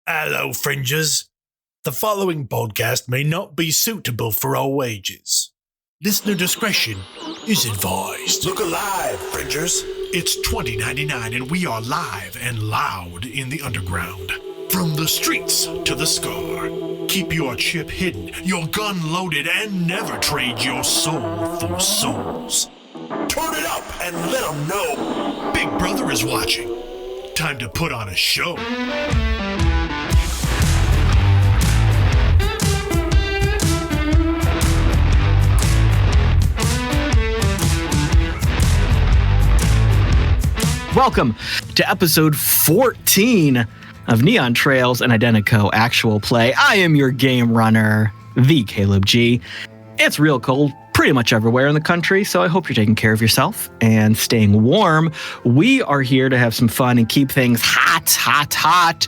Hello, fringers. The following podcast may not be suitable for all ages. Listener discretion is advised. Look alive, fringers. It's 2099 and we are live and loud in the underground. From the streets to the scar. Keep your chip hidden, your gun loaded, and never trade your soul for souls. Turn it up and let them know Big Brother is watching. Time to put on a show. Welcome to episode 14 of Neon Trails and Identico Actual Play. I am your game runner, the Caleb G. It's real cold pretty much everywhere in the country, so I hope you're taking care of yourself and staying warm. We are here to have some fun and keep things hot.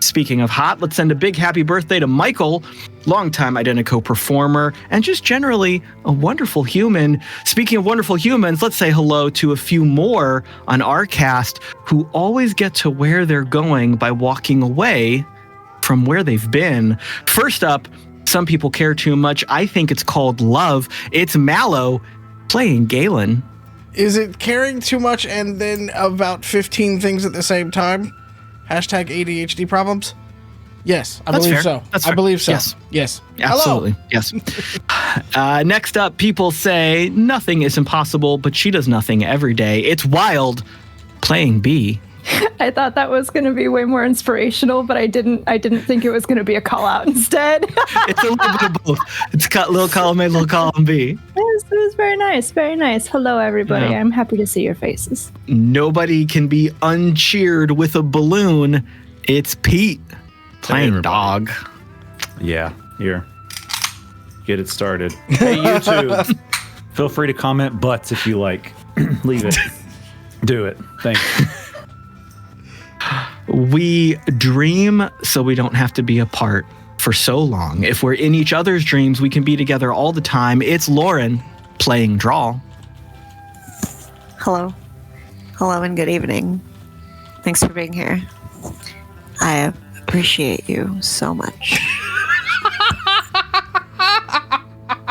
Speaking of hot, let's send a big happy birthday to Michael, longtime Identico performer, and just generally a wonderful human. Speaking of wonderful humans, let's say hello to a few more on our cast who always get to where they're going by walking away from where they've been. First up, some people care too much. I think it's called love. It's Mallo playing Galen. Is it caring too much and then about 15 things at the same time? Hashtag ADHD problems? Yes, I believe so. I believe so. Yes. Absolutely. Hello. Yes. Next up, people say nothing is impossible, but she does nothing every day. It's Wild playing B. I thought that was going to be way more inspirational, but I didn't think it was going to be a call out instead. It's a little bit of both. It's got little column A, little column B. It was very nice. Very nice. Hello, everybody. Yeah. I'm happy to see your faces. Nobody can be uncheered with a balloon. It's Pete playing dog. Yeah, here. Get it started. Hey, YouTube. Feel free to comment butts if you like. Leave it. Do it. Thanks. We dream so we don't have to be apart for so long. If we're in each other's dreams, we can be together all the time. It's Lauren playing Drall. Hello and good evening. Thanks for being here. I appreciate you so much.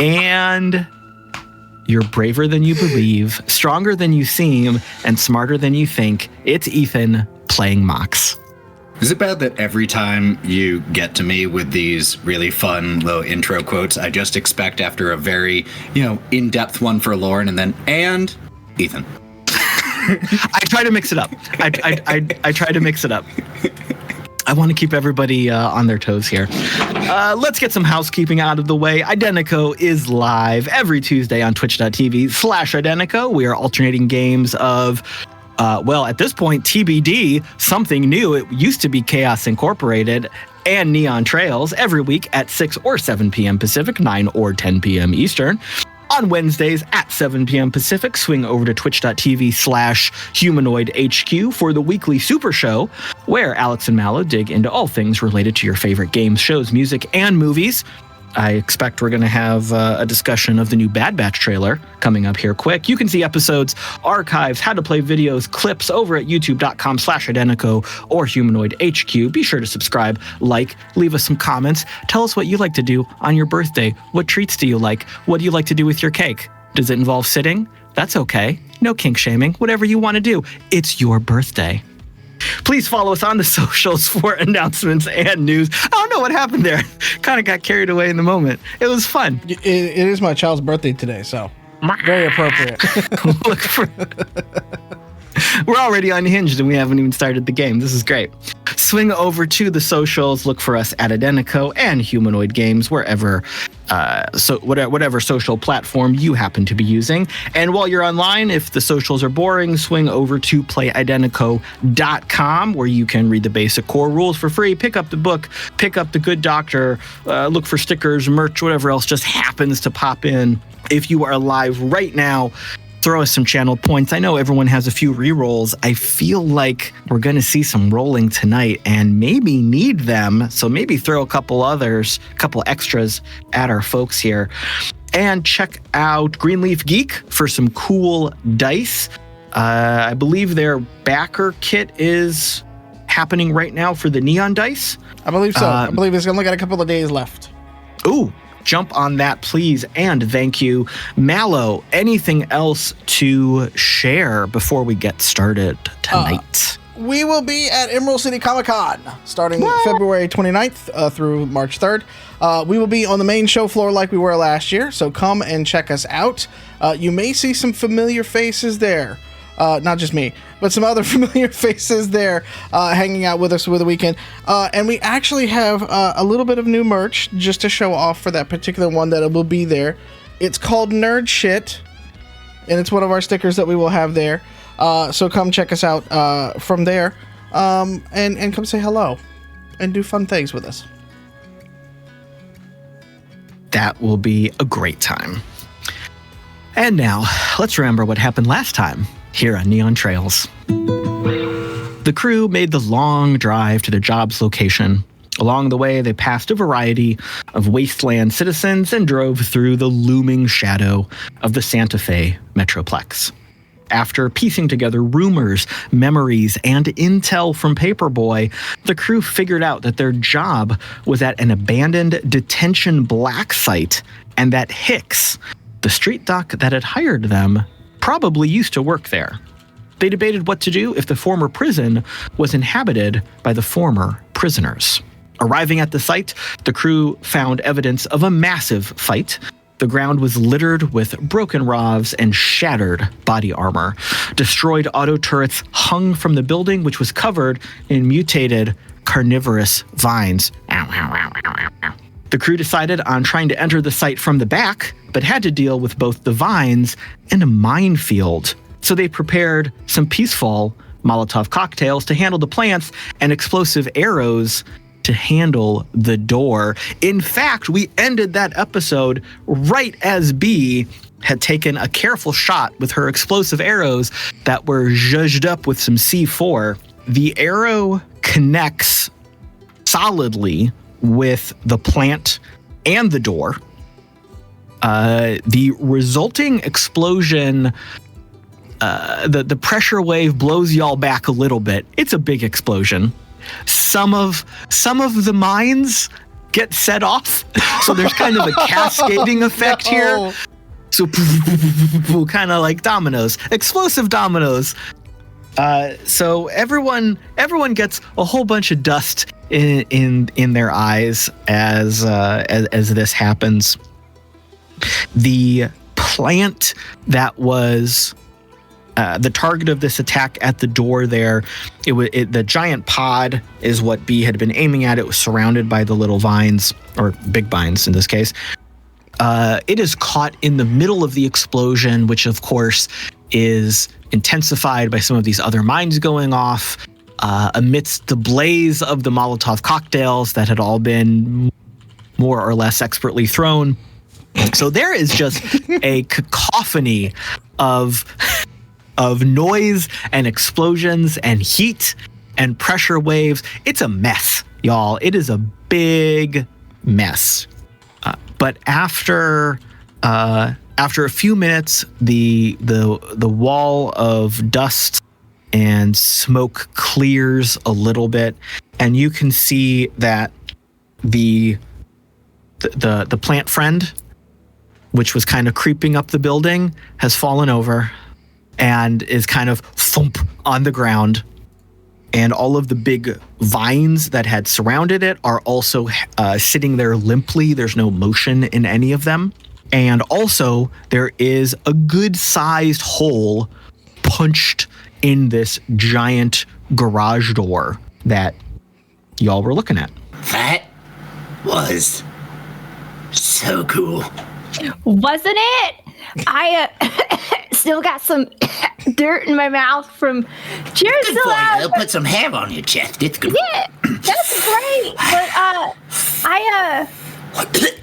And you're braver than you believe, stronger than you seem, and smarter than you think. It's Ethan playing Mox. Is it bad that every time you get to me with these really fun little intro quotes, I just expect after a very, in-depth one for Lauren and Ethan? I try to mix it up. I try to mix it up. I want to keep everybody on their toes here. Let's get some housekeeping out of the way. Identico is live every Tuesday on twitch.tv/Identico. We are alternating games of, at this point, TBD, something new. It used to be Chaos Incorporated and Neon Trails every week at 6 or 7 p.m. Pacific, 9 or 10 p.m. Eastern. On Wednesdays at 7 p.m. Pacific, swing over to twitch.tv/Humanoid HQ for the weekly Super Show, where Alex and Mallo dig into all things related to your favorite games, shows, music, and movies. I expect we're going to have a discussion of the new Bad Batch trailer coming up here quick. You can see episodes, archives, how to play videos, clips over at youtube.com/Identico or Humanoid HQ. Be sure to subscribe, like, leave us some comments. Tell us what you like to do on your birthday. What treats do you like? What do you like to do with your cake? Does it involve sitting? That's okay. No kink shaming. Whatever you want to do. It's your birthday. Please follow us on the socials for announcements and news. I don't know what happened there. Kind of got carried away in the moment. It was fun. It is my child's birthday today, so very appropriate. We're already unhinged and we haven't even started the game. This is great. Swing over to the socials. Look for us at Identico and Humanoid Games, wherever, whatever social platform you happen to be using. And while you're online, if the socials are boring, swing over to playidentico.com, where you can read the basic core rules for free, pick up the book, pick up the Good Doctor, look for stickers, merch, whatever else just happens to pop in. If you are live right now, throw us some channel points. I know everyone has a few rerolls. I feel like we're going to see some rolling tonight and maybe need them. So maybe throw a couple extras at our folks here. And check out Greenleaf Geek for some cool dice. I believe their backer kit is happening right now for the neon dice. I believe so. I believe it's only got a couple of days left. Ooh, jump on that, please, and thank you. Mallo, anything else to share before we get started tonight? We will be at Emerald City Comic Con starting February 29th through March 3rd. We will be on the main show floor like we were last year, so come and check us out. You may see some familiar faces there. Not just me, but some other familiar faces there hanging out with us over the weekend. And we actually have a little bit of new merch just to show off for that particular one that will be there. It's called Nerd Shit, and it's one of our stickers that we will have there. So come check us out from there and come say hello and do fun things with us. That will be a great time. And now, let's remember what happened last time here on Neon Trails. The crew made the long drive to their job's location. Along the way, they passed a variety of wasteland citizens and drove through the looming shadow of the Santa Fe Metroplex. After piecing together rumors, memories, and intel from Paperboy, the crew figured out that their job was at an abandoned detention black site and that Hicks, the street doc that had hired them, probably used to work there. They debated what to do if the former prison was inhabited by the former prisoners. Arriving at the site, the crew found evidence of a massive fight. The ground was littered with broken rovs and shattered body armor. Destroyed auto turrets hung from the building, which was covered in mutated carnivorous vines. Ow, ow, ow, ow, ow. The crew decided on trying to enter the site from the back, but had to deal with both the vines and a minefield. So they prepared some peaceful Molotov cocktails to handle the plants and explosive arrows to handle the door. In fact, we ended that episode right as B had taken a careful shot with her explosive arrows that were zhuzhed up with some C4. The arrow connects solidly with the plant and the door. The resulting explosion, the pressure wave blows y'all back a little bit. It's a big explosion. Some of the mines get set off, so there's kind of a cascading effect here. So kind of like dominoes, explosive dominoes. So everyone gets a whole bunch of dust in their eyes as this happens. The plant that was the target of this attack at the door there, the giant pod is what B had been aiming at. It was surrounded by the little vines, or big vines in this case. It is caught in the middle of the explosion, which of course is intensified by some of these other mines going off amidst the blaze of the Molotov cocktails that had all been more or less expertly thrown. So there is just a cacophony of noise and explosions and heat and pressure waves. It's a mess, y'all. It is a big mess. But after a few minutes, the wall of dust and smoke clears a little bit, and you can see that the plant friend, which was kind of creeping up the building, has fallen over and is kind of thump on the ground. And all of the big vines that had surrounded it are also sitting there limply. There's no motion in any of them. And also, there is a good-sized hole punched in this giant garage door that y'all were looking at. That was so cool. Wasn't it? I still got some dirt in my mouth from cheers. Good for you. It'll put some hair on your chest. It's good. Yeah, that's great. But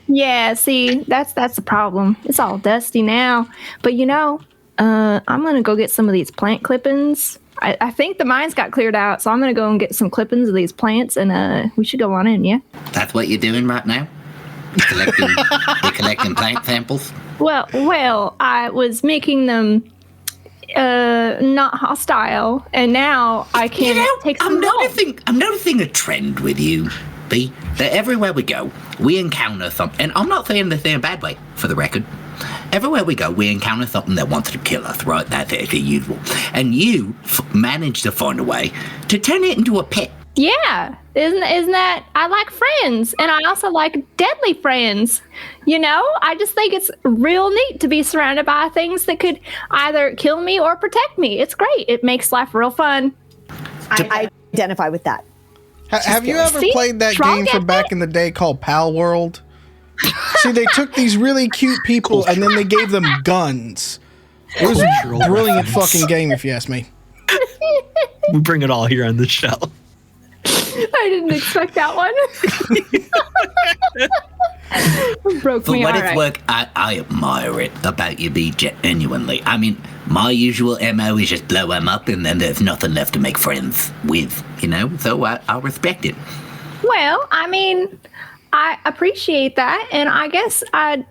yeah. See, that's the problem. It's all dusty now. But I'm gonna go get some of these plant clippings. I think the mines got cleared out, so I'm gonna go and get some clippings of these plants, and we should go on in. Yeah. That's what you're doing right now. You're collecting plant samples. Well, I was making them not hostile, and now I can take some I'm noticing a trend with you, B. That everywhere we go, we encounter something, and I'm not saying this in a bad way, for the record. Everywhere we go, we encounter something that wants to kill us, right? That's the usual. And you manage to find a way to turn it into a pet. Yeah, isn't that? I like friends, and I also like deadly friends. You know, I just think it's real neat to be surrounded by things that could either kill me or protect me. It's great. It makes life real fun. I identify with that. Have you ever played that game from back in the day called Pal World? See, they took these really cute people and then they gave them guns. It was a brilliant fucking game, if you ask me. We bring it all here on the show. I didn't expect that one. Broke For me. what All it's right. worth, I admire it about you, B, genuinely. I mean, my usual MO is just blow them up and then there's nothing left to make friends with, you know? So I respect it. Well, I mean, I appreciate that, and I guess I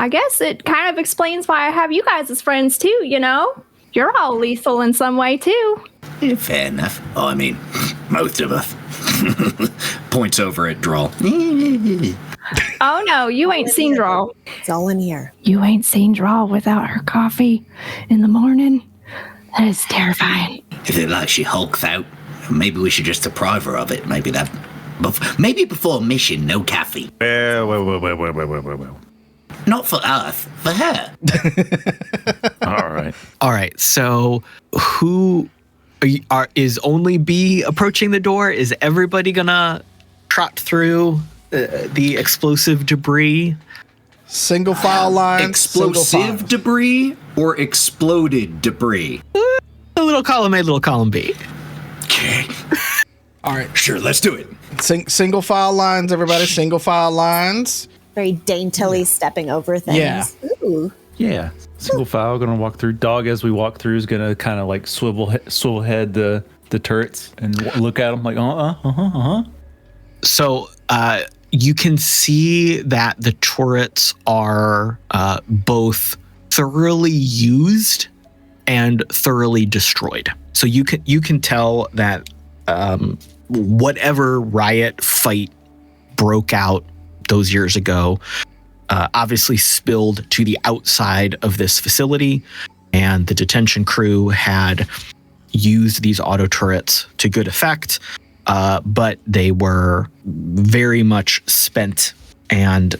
guess it kind of explains why I have you guys as friends too. You know, you're all lethal in some way too. Yeah, fair enough. Oh, I mean, most of us. Points over at Drall. Oh no, you ain't seen Drall. It's all in here. You ain't seen Drall without her coffee in the morning. That is terrifying. Is it like she hulks out? Maybe we should just deprive her of it. Maybe before a mission, no coffee. Well. Not for us, for her. All right. So who is only B approaching the door? Is everybody gonna trot through the explosive debris? Single file lines. Explosive debris or exploded debris? A little column A, little column B. Okay. All right. Sure, let's do it. Single file lines, everybody. Single file lines. Very daintily stepping over things. Yeah. Ooh. Yeah. Single file, gonna walk through. Dog, as we walk through, is gonna kind of like swivel head the turrets and look at them like, So you can see that the turrets are both thoroughly used and thoroughly destroyed. So you can tell that whatever riot fight broke out those years ago obviously spilled to the outside of this facility, and the detention crew had used these auto turrets to good effect, but they were very much spent, and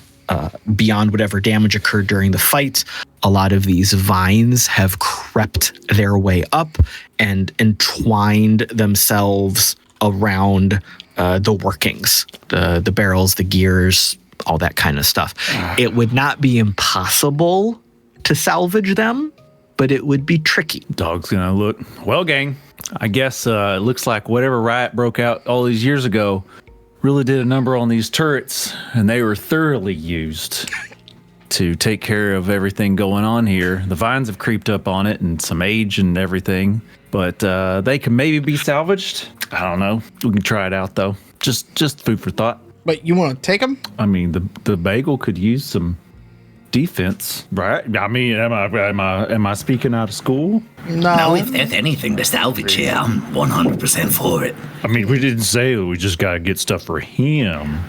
beyond whatever damage occurred during the fight, a lot of these vines have crept their way up and entwined themselves around the workings, the barrels, the gears, all that kind of stuff. It would not be impossible to salvage them, but it would be tricky. Dog's gonna look. Well, gang, I guess it looks like whatever riot broke out all these years ago really did a number on these turrets, and they were thoroughly used to take care of everything going on here. The vines have creeped up on it and some age and everything, but they can maybe be salvaged. I don't know. We can try it out though. Just food for thought. But you want to take them? I mean, the bagel could use some defense, right? I mean, am I speaking out of school? No. If there's anything to salvage here, I'm 100% for it. I mean, we didn't say we just gotta get stuff for him.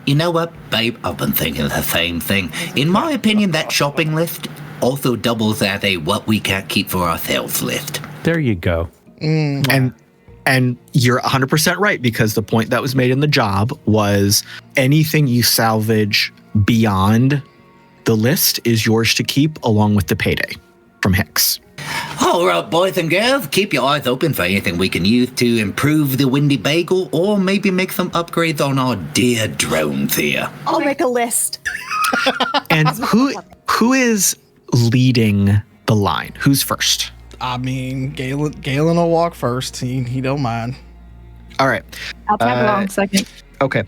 You know what, babe? I've been thinking the same thing. In my opinion, that shopping list also doubles as a what we can't keep for ourselves list. There you go. And you're 100% right, because the point that was made in the job was anything you salvage beyond the list is yours to keep, along with the payday from Hicks. All right, boys and girls, keep your eyes open for anything we can use to improve the Windy Bagel or maybe make some upgrades on our dear drones here. I'll make a list. And who is leading the line? Who's first? I mean, Galen will walk first. He don't mind. All right. I'll tag along second. Okay.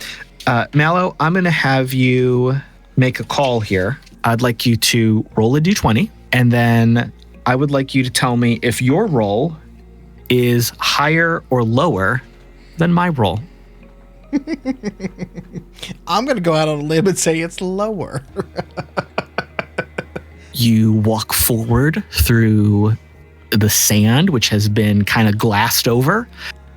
Mallo, I'm going to have you make a call here. I'd like you to roll a d20, and then I would like you to tell me if your roll is higher or lower than my roll. I'm going to go out on a limb and say it's lower. You walk forward through the sand, which has been kind of glassed over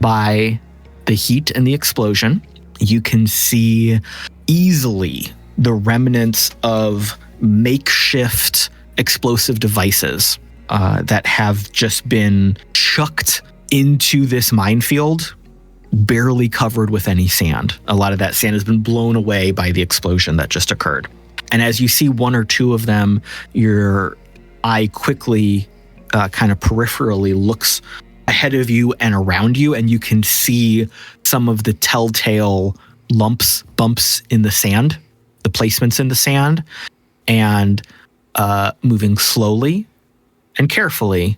by the heat and the explosion. You can see easily the remnants of makeshift explosive devices that have just been chucked into this minefield, barely covered with any sand. A lot of that sand has been blown away by the explosion that just occurred. And as you see one or two of them, your eye quickly kind of peripherally looks ahead of you and around you, and you can see some of the telltale bumps in the sand, the placements in the sand, and moving slowly and carefully,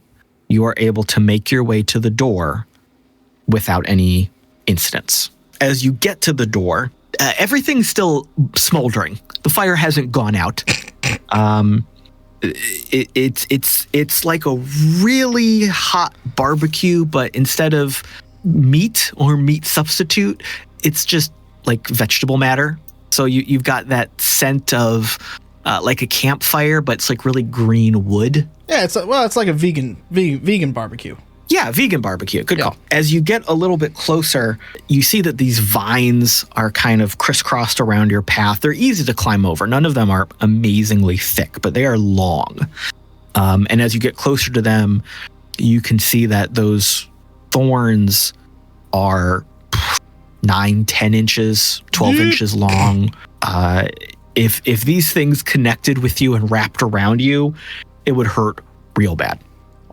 you are able to make your way to the door without any incidents. As you get to the door, everything's still smoldering. The fire hasn't gone out. It's like a really hot barbecue, but instead of meat or meat substitute, it's just like vegetable matter. So you've got that scent of like a campfire, but it's like really green wood. Yeah, it's like a vegan barbecue. Yeah, vegan barbecue. Good call. As you get a little bit closer, you see that these vines are kind of crisscrossed around your path. They're easy to climb over. None of them are amazingly thick, but they are long. And as you get closer to them, you can see that those thorns are 9, 10 inches, 12 inches long. If these things connected with you and wrapped around you, it would hurt real bad.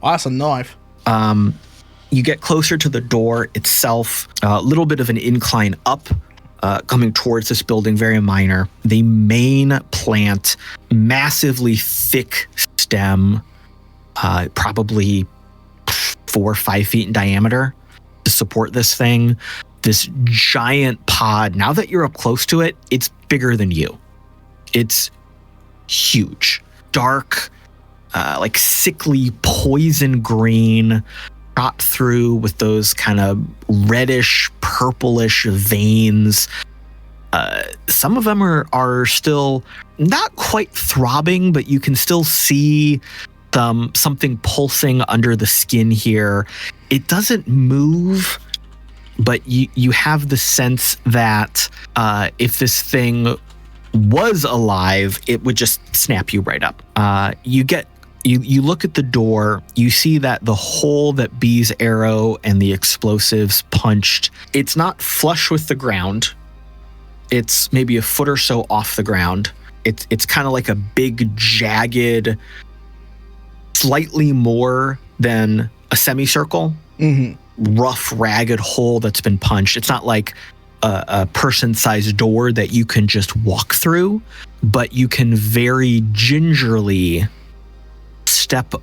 Oh, that's a knife. You get closer to the door itself, a little bit of an incline up, coming towards this building, very minor. The main plant, massively thick stem, probably 4 or 5 feet in diameter to support this thing. This giant pod, now that you're up close to it, it's bigger than you. It's huge, dark, like sickly poison green, shot through with those kind of reddish, purplish veins. Some of them are still not quite throbbing, but you can still see something pulsing under the skin here. It doesn't move, but you have the sense that if this thing was alive, it would just snap you right up. You look at the door, you see that the hole that B's arrow and the explosives punched, it's not flush with the ground. It's maybe a foot or so off the ground. It's kind of like a big, jagged, slightly more than a semicircle, rough, ragged hole that's been punched. It's not like a person-sized door that you can just walk through, but you can very gingerly step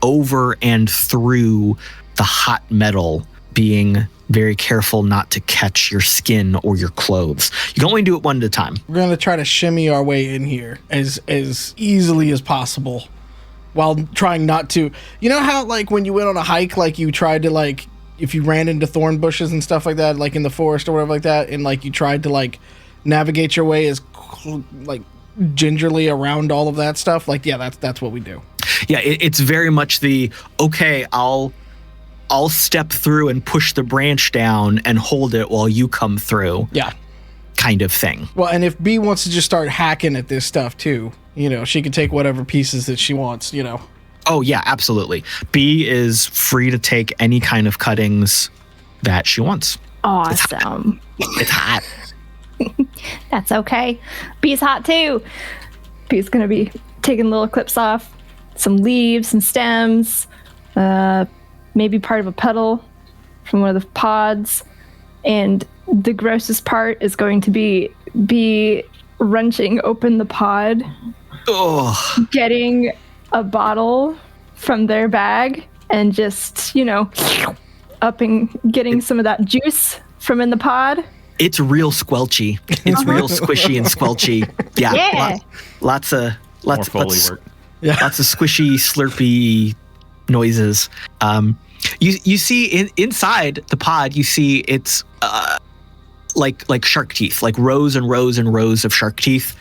over and through the hot metal, being very careful not to catch your skin or your clothes. You can only do it one at a time. We're going to try to shimmy our way in here as easily as possible while trying not to. You know how, like, when you went on a hike, like, you tried to, like, if you ran into thorn bushes and stuff like that, like in the forest or whatever like that, and, like, you tried to, like, navigate your way as, like, gingerly around all of that stuff? Like, yeah, that's what we do. Yeah, it's very much the, okay, I'll step through and push the branch down and hold it while you come through. Yeah. Kind of thing. Well, and if B wants to just start hacking at this stuff too, you know, she can take whatever pieces that she wants, you know. Oh, yeah, absolutely. B is free to take any kind of cuttings that she wants. Awesome. It's hot. That's okay. B's hot too. B's going to be taking little clips off, some leaves, some stems, maybe part of a petal from one of the pods. And the grossest part is going to be wrenching open the pod, getting a bottle from their bag and just, you know, getting some of that juice from in the pod. It's real squelchy. It's real squishy and squelchy. Yeah. Lots of squishy, slurpy noises. You see inside the pod, you see it's like shark teeth, like rows and rows and rows of shark teeth,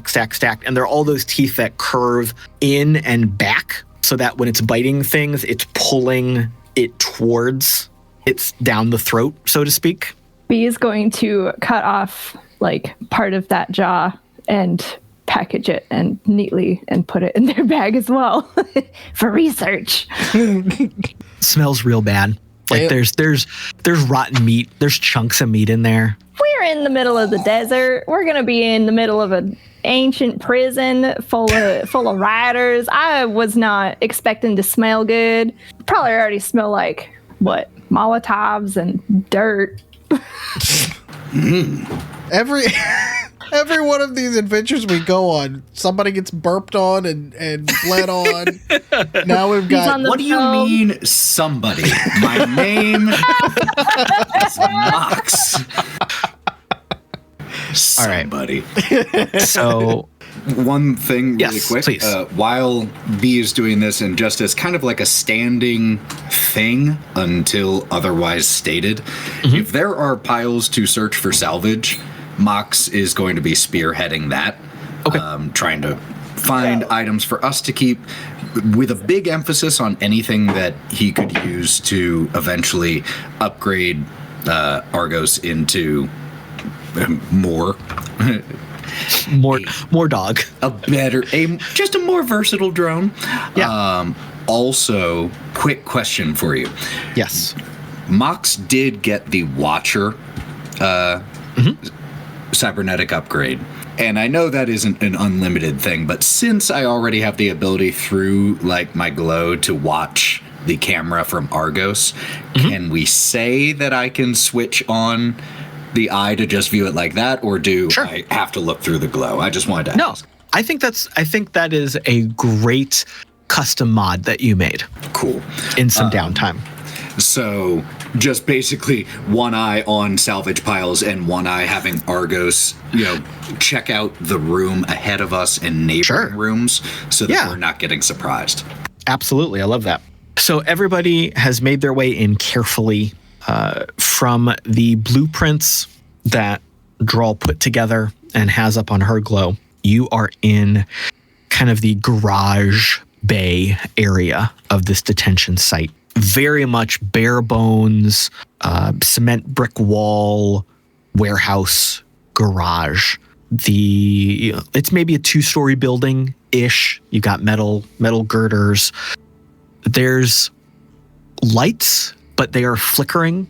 stacked, and there are all those teeth that curve in and back. so that when it's biting things, it's pulling it towards it's down the throat, so to speak. B is going to cut off like part of that jaw and package it and neatly and put it in their bag as well for research. Smells real bad. Like there's rotten meat. There's chunks of meat in there. We're in the middle of the desert. We're gonna be in the middle of an ancient prison full of riders. I was not expecting to smell good. Probably already smell like what? Molotovs and dirt. Every one of these adventures we go on, somebody gets burped on and bled on. Now we've got. What do you mean, somebody? My name is Knox. Somebody. So, one thing really yes, quick. Please. While B is doing this, and just as kind of like a standing thing until otherwise stated, if there are piles to search for salvage, Mox is going to be spearheading that. Okay. Trying to find items for us to keep, with a big emphasis on anything that he could use to eventually upgrade Argos into more dog. Just a more versatile drone. Yeah. Also, quick question for you. Yes. Mox did get the Watcher cybernetic upgrade. And I know that isn't an unlimited thing, but since I already have the ability through like my glow to watch the camera from Argos, can we say that I can switch on the eye to just view it like that, or do I have to look through the glow? I just wanted to ask. No, I think that is a great custom mod that you made. Cool. In some downtime. So just basically one eye on salvage piles and one eye having Argos, check out the room ahead of us and neighboring rooms so that we're not getting surprised. Absolutely. I love that. So everybody has made their way in carefully from the blueprints that Drall put together and has up on her glow. You are in kind of the garage bay area of this detention site. Very much bare bones, cement brick wall, warehouse, garage. It's maybe a 2-story building ish. You got metal girders. There's lights, but they are flickering.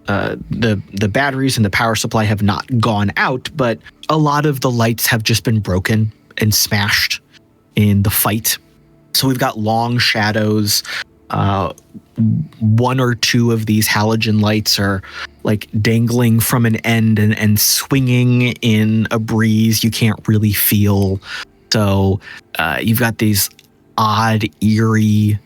The batteries and the power supply have not gone out, but a lot of the lights have just been broken and smashed in the fight. So we've got long shadows. One or two of these halogen lights are like dangling from an end and swinging in a breeze you can't really feel. So you've got these odd, eerie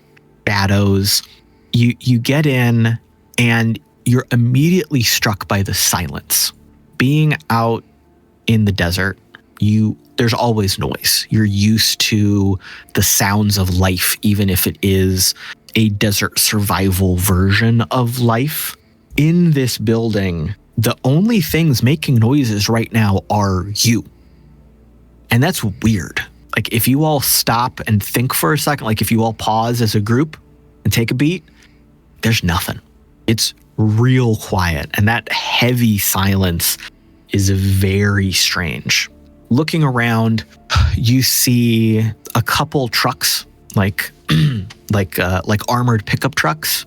shadows. You get in and you're immediately struck by the silence. Being out in the desert, there's always noise. You're used to the sounds of life, even if it is a desert survival version of life. In this building, the only things making noises right now are you. And that's weird. Like if you all stop and think for a second, like if you all pause as a group and take a beat, there's nothing. It's real quiet. And that heavy silence is very strange. Looking around, you see a couple trucks, like armored pickup trucks.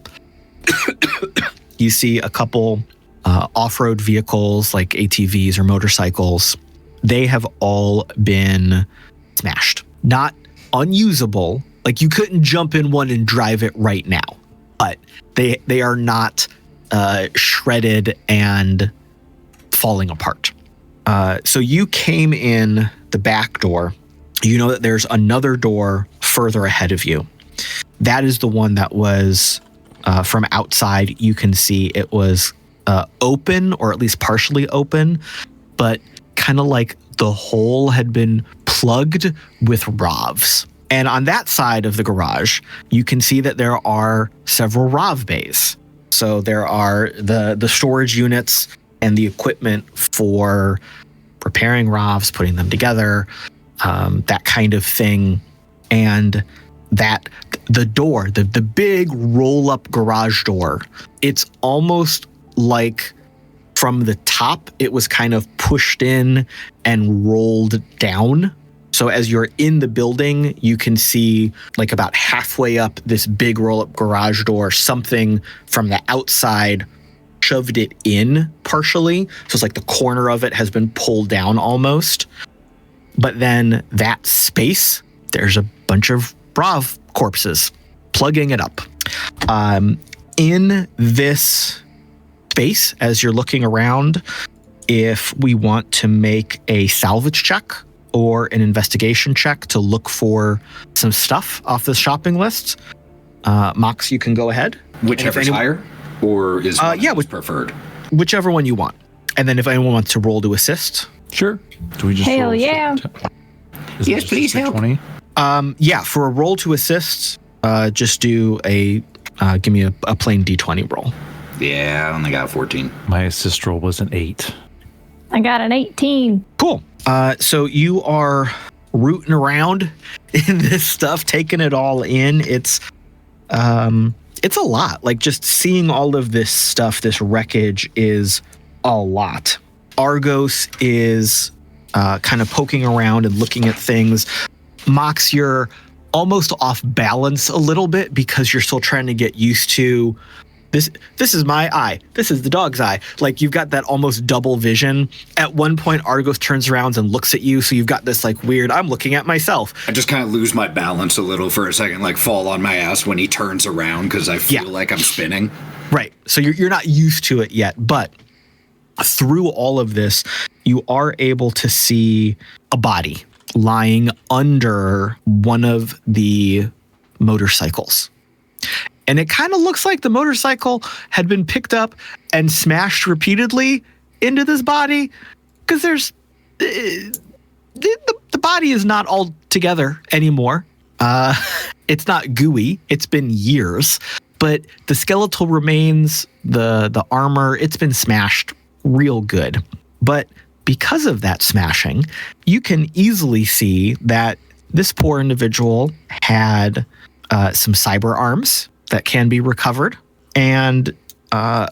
You see a couple off-road vehicles, like ATVs or motorcycles. They have all been smashed. Not unusable. Like you couldn't jump in one and drive it right now, but they are not shredded and falling apart. So you came in the back door. You know that there's another door further ahead of you. That is the one that was from outside. You can see it was open, or at least partially open, but kind of like the hole had been plugged with ROVs. And on that side of the garage, you can see that there are several ROV bays. So there are the storage units and the equipment for repairing ROVs, putting them together, that kind of thing. And that the door, the big roll-up garage door, it's almost like from the top, it was kind of pushed in and rolled down. So as you're in the building, you can see like about halfway up this big roll-up garage door, something from the outside shoved it in partially. So it's like the corner of it has been pulled down almost. But then that space, there's a bunch of Brav corpses plugging it up. In this space, as you're looking around, if we want to make a salvage check or an investigation check to look for some stuff off the shopping list, Mox, you can go ahead. Whichever's higher, or is what's preferred? Whichever one you want. And then if anyone wants to roll to assist. Sure. Do we just Hell roll yeah. Yes, please help. 20? Yeah, for a roll to assist, just do give me a plain D20 roll. Yeah, I only got 14. My assist roll was an 8. I got an 18. Cool. So you are rooting around in this stuff, taking it all in. It's a lot. Like just seeing all of this stuff, this wreckage is a lot. Argos is kind of poking around and looking at things. Mox, you're almost off balance a little bit because you're still trying to get used to this is my eye. This is the dog's eye. Like you've got that almost double vision. At one point, Argos turns around and looks at you. So you've got this like weird, I'm looking at myself. I just kind of lose my balance a little for a second, like fall on my ass when he turns around because I feel like I'm spinning. Right. So you're not used to it yet. But through all of this, you are able to see a body lying under one of the motorcycles. And it kind of looks like the motorcycle had been picked up and smashed repeatedly into this body because there's the body is not all together anymore. It's not gooey. It's been years, but the skeletal remains, the armor, it's been smashed real good. But because of that smashing, you can easily see that this poor individual had some cyber arms that can be recovered. And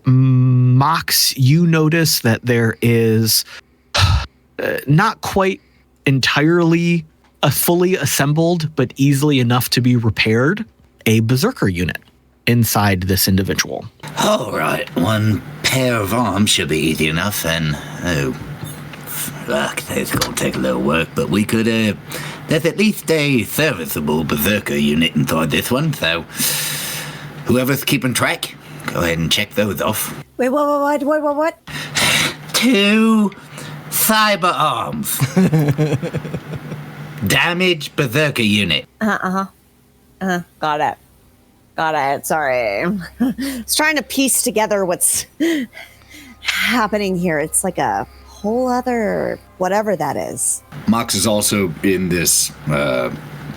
Mox, you notice that there is not quite entirely a fully assembled, but easily enough to be repaired, a berserker unit inside this individual. All right, one pair of arms should be easy enough, and fuck, it's gonna take a little work, but we could, there's at least a serviceable berserker unit inside this one, so whoever's keeping track, go ahead and check those off. Wait, what? 2 cyber arms. Damaged berserker unit. Got it. Sorry. I was trying to piece together what's happening here. It's like a whole other whatever that is. Mox is also in this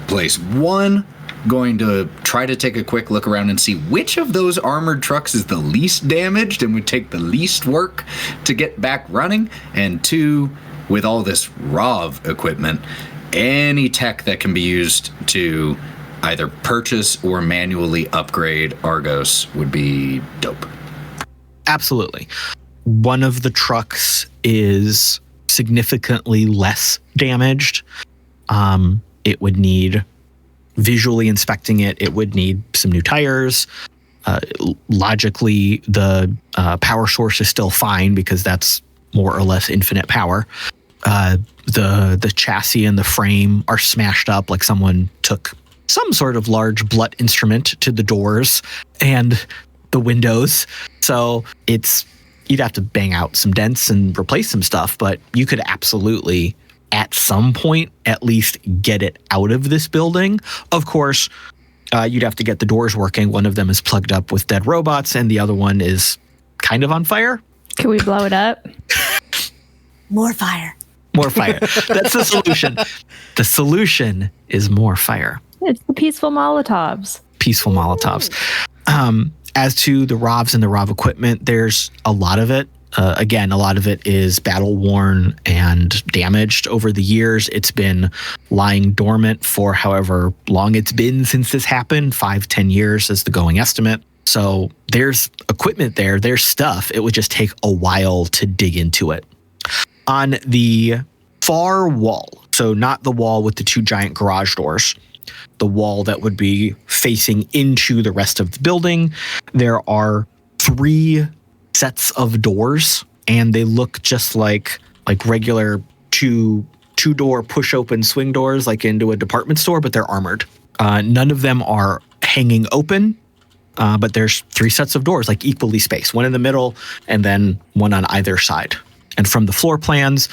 place. One, going to try to take a quick look around and see which of those armored trucks is the least damaged and would take the least work to get back running. And 2, with all this RAV equipment, any tech that can be used to either purchase or manually upgrade Argos would be dope. Absolutely. One of the trucks is significantly less damaged. It would need, visually inspecting it, it would need some new tires. Logically, the power source is still fine because that's more or less infinite power. The chassis and the frame are smashed up, like someone took some sort of large blunt instrument to the doors and the windows. So you'd have to bang out some dents and replace some stuff, but you could absolutely at some point at least get it out of this building. Of course, you'd have to get the doors working. One of them is plugged up with dead robots and the other one is kind of on fire. Can we blow it up? More fire. More fire. That's the solution. The solution is more fire. It's the peaceful Molotovs. Peaceful Molotovs. As to the RAVs and the RAV equipment, there's a lot of it. Again, a lot of it is battle worn and damaged over the years. It's been lying dormant for however long it's been since this happened. 5-10 years is the going estimate. So there's equipment there, there's stuff. It would just take a while to dig into it. On the far wall, so not the wall with the 2 giant garage doors, the wall that would be facing into the rest of the building, there are 3 sets of doors, and they look just like regular two-door push-open swing doors, like into a department store, but they're armored. None of them are hanging open, but there's 3 sets of doors, like equally spaced, one in the middle and then one on either side. And from the floor plans,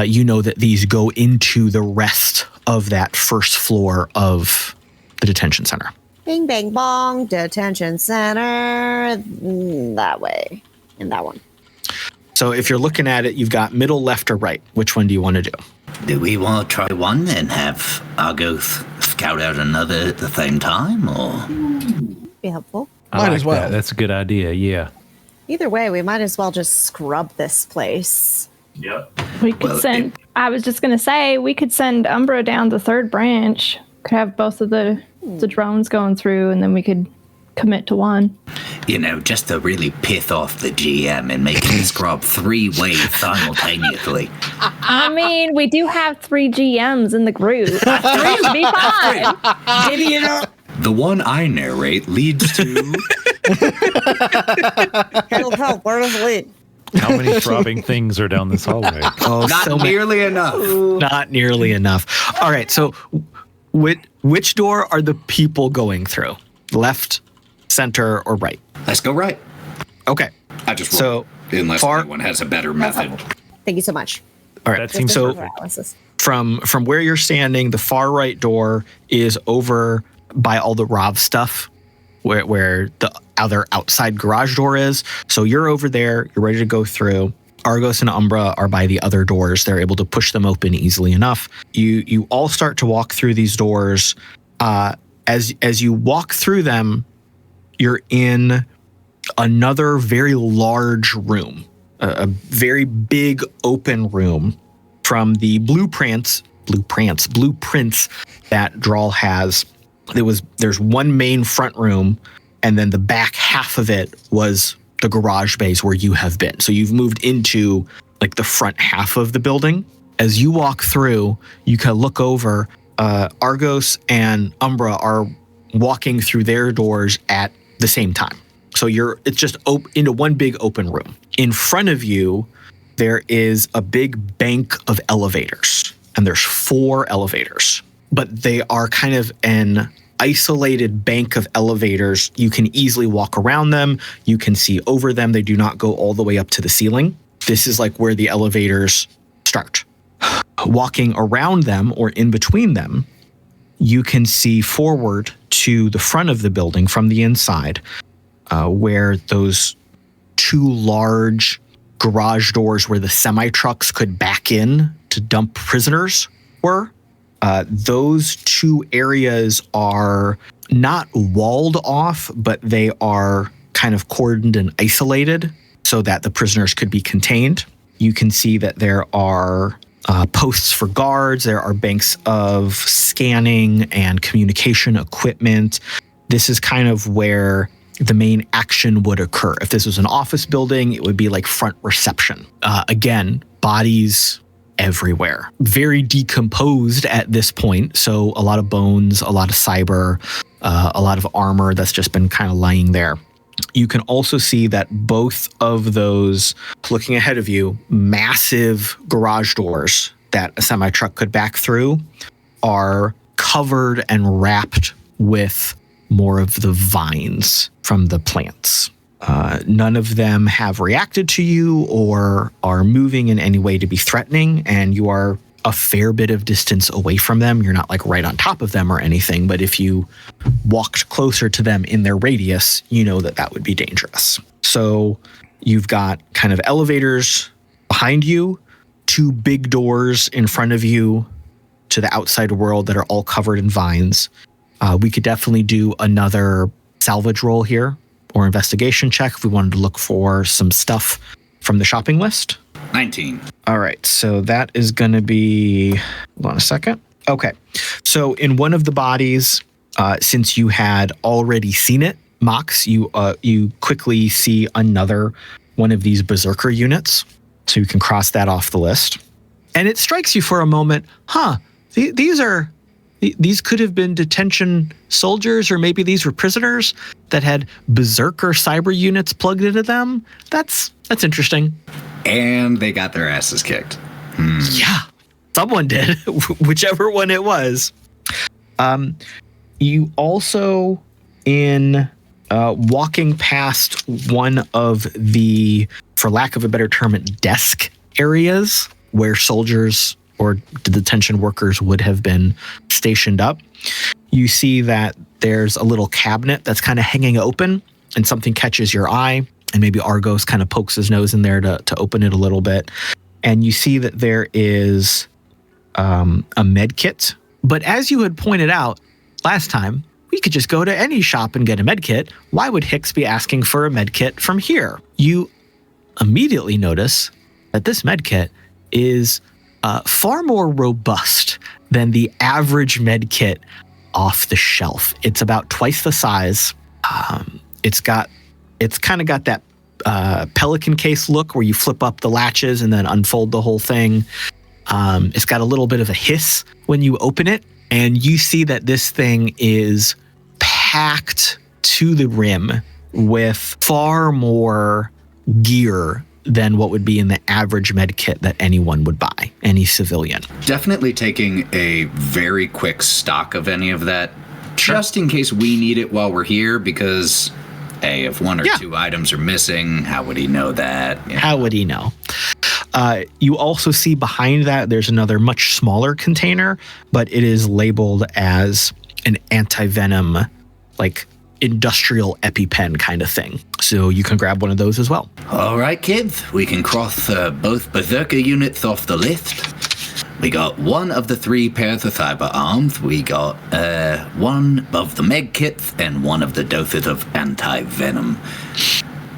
you know that these go into the rest of that first floor of the detention center. Bing, bang, bong, detention center. That way. And that one. So if you're looking at it, you've got middle, left, or right. Which one do you want to do? Do we want to try one and have Argos scout out another at the same time, or? Be helpful. Might as well. That. That's a good idea, yeah. Either way, we might as well just scrub this place. We could send. I was just gonna say we could send Umbra down the 3rd branch. Could have both of the drones going through, and then we could commit to one. You know, just to really piss off the GM and make him scrub 3 ways simultaneously. I mean, we do have 3 GMs in the group. 3 would be fine. Divvy it up. The one I narrate leads to. Help, where does it lead? How many throbbing things are down this hallway? Oh, Not nearly enough. Not nearly enough. All right, so which door are the people going through? Left, center, or right? Let's go right. Okay. I just roll, unless anyone has a better method. Thank you so much. All right. That seems So Analysis. from where you're standing, the far right door is over by all the Rov stuff, where the other outside garage door is. So you're over there. You're ready to go through. Argos and Umbra are by the other doors. They're able to push them open easily enough. You all start to walk through these doors. As you walk through them, you're in another very large room, a very big open room. From the blueprints that Drall has, there's one main front room, and then the back half of it was the garage base where you have been. So you've moved into like the front half of the building. As you walk through, you can look over. Argos and Umbra are walking through their doors at the same time. So it's just into one big open room. In front of you, there is a big bank of elevators, and there's 4 elevators, but they are kind of an isolated bank of elevators. You can easily walk around them. You can see over them. They do not go all the way up to the ceiling. This is like where the elevators start. Walking around them or in between them, you can see forward to the front of the building from the inside, where those 2 large garage doors where the semi-trucks could back in to dump prisoners were. Those 2 areas are not walled off, but they are kind of cordoned and isolated so that the prisoners could be contained. You can see that there are posts for guards. There are banks of scanning and communication equipment. This is kind of where the main action would occur. If this was an office building, it would be like front reception. Again, bodies everywhere. Very decomposed at this point. So a lot of bones, a lot of cyber, a lot of armor that's just been kind of lying there. You can also see that both of those, looking ahead of you, massive garage doors that a semi-truck could back through are covered and wrapped with more of the vines from the plants. None of them have reacted to you or are moving in any way to be threatening, and you are a fair bit of distance away from them. You're not like right on top of them or anything, but if you walked closer to them in their radius, you know that that would be dangerous. So you've got kind of elevators behind you, 2 big doors in front of you to the outside world that are all covered in vines. We could definitely do another salvage roll here or investigation check if we wanted to look for some stuff from the shopping list? 19. All right, so that is going to be. Hold on a second. Okay, so in one of the bodies, since you had already seen it, Mox, you quickly see another one of these berserker units, so you can cross that off the list. And it strikes you for a moment, these could have been detention soldiers, or maybe these were prisoners that had berserker cyber units plugged into them. That's interesting. And they got their asses kicked. Yeah, someone did, whichever one it was. You also, in walking past one of the, for lack of a better term, desk areas where soldiers or the detention workers would have been stationed up, you see that there's a little cabinet that's kind of hanging open, and something catches your eye, and maybe Argos kind of pokes his nose in there to open it a little bit. And you see that there is a med kit. But as you had pointed out last time, we could just go to any shop and get a med kit. Why would Hicks be asking for a med kit from here? You immediately notice that this med kit is far more robust than the average med kit off the shelf. It's about twice the size. It's kind of got that pelican case look where you flip up the latches and then unfold the whole thing. It's got a little bit of a hiss when you open it, and you see that this thing is packed to the rim with far more gear than what would be in the average med kit that anyone would buy, any civilian. Definitely taking a very quick stock of any of that, just in case we need it while we're here, because if one or two items are missing, how would he know that? How would he know? You also see behind that there's another much smaller container, but it is labeled as an anti-venom, like industrial EpiPen kind of thing. So you can grab one of those as well. All right, kids, we can cross both berserker units off the list. We got one of the 3 pairs of cyber arms. We got one of the med kits and one of the doses of anti-venom.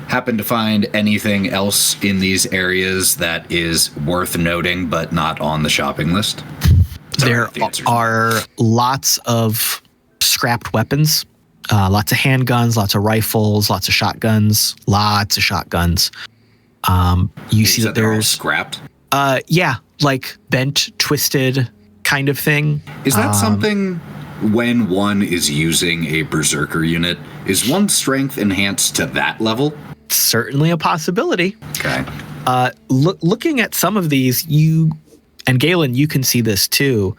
Happen to find anything else in these areas that is worth noting but not on the shopping list? There are lots of scrapped weapons, lots of handguns, lots of rifles, lots of shotguns, You see that there's scrapped. Yeah, like bent, twisted kind of thing. Is that something when one is using a berserker unit? Is one's strength enhanced to that level? Certainly a possibility. Okay. Looking at some of these, and Galen, you can see this too.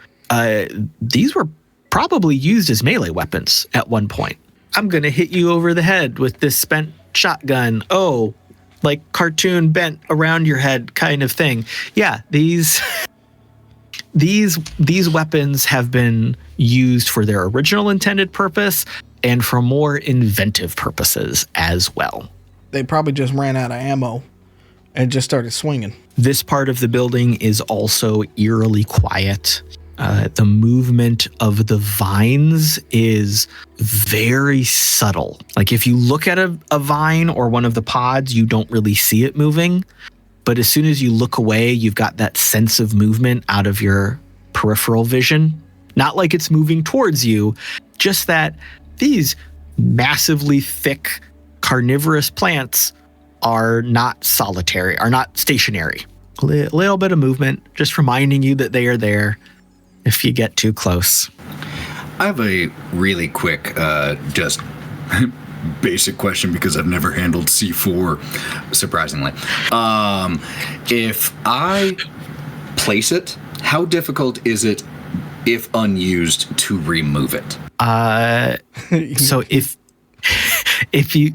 These were probably used as melee weapons at one point. I'm going to hit you over the head with this spent shotgun. Oh, like cartoon bent around your head kind of thing. Yeah, these weapons have been used for their original intended purpose and for more inventive purposes as well. They probably just ran out of ammo and just started swinging. This part of the building is also eerily quiet. The movement of the vines is very subtle. Like if you look at a vine or one of the pods, you don't really see it moving. But as soon as you look away, you've got that sense of movement out of your peripheral vision. Not like it's moving towards you, just that these massively thick carnivorous plants are not solitary, are not stationary. A little bit of movement, just reminding you that they are there if you get too close. I have a really quick, just basic question because I've never handled C4, surprisingly. If I place it, how difficult is it, if unused, to remove it? So if you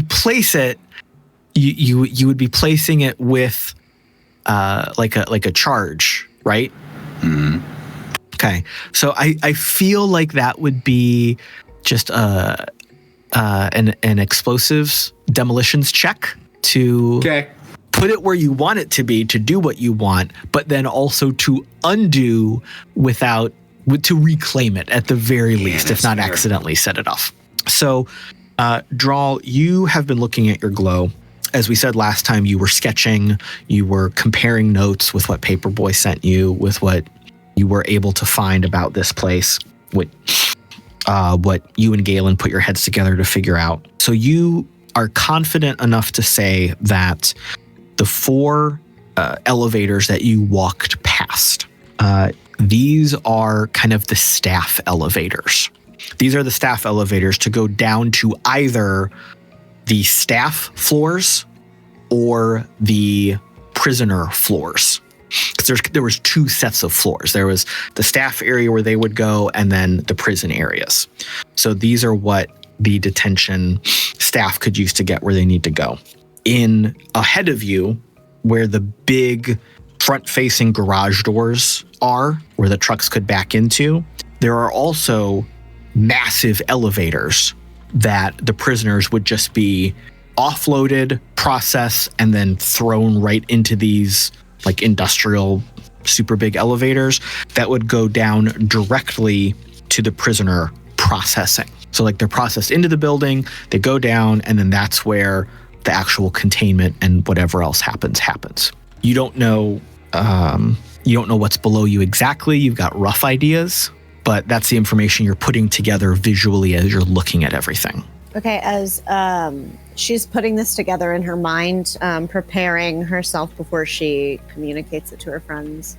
place it, you would be placing it with like a charge, right? Mm-hmm. Okay, so I feel like that would be just an explosives demolitions check to put it where you want it to be, to do what you want, but then also to undo to reclaim it at the very least, if not accidentally set it off. So, Drall, you have been looking at your glow, as we said last time, you were sketching, you were comparing notes with what Paperboy sent you, with what you were able to find about this place, what you and Galen put your heads together to figure out. So you are confident enough to say that the 4 elevators that you walked past, these are kind of the staff elevators. These are the staff elevators to go down to either the staff floors or the prisoner floors. Because there was 2 sets of floors. There was the staff area where they would go, and then the prison areas. So these are what the detention staff could use to get where they need to go. In ahead of you, where the big front-facing garage doors are, where the trucks could back into, there are also massive elevators that the prisoners would just be offloaded, processed, and then thrown right into these like industrial super big elevators that would go down directly to the prisoner processing. So like they're processed into the building, they go down, and then that's where the actual containment and whatever else happens. You don't know what's below you exactly. You've got rough ideas, but that's the information you're putting together visually as you're looking at everything. Okay, as she's putting this together in her mind, preparing herself before she communicates it to her friends,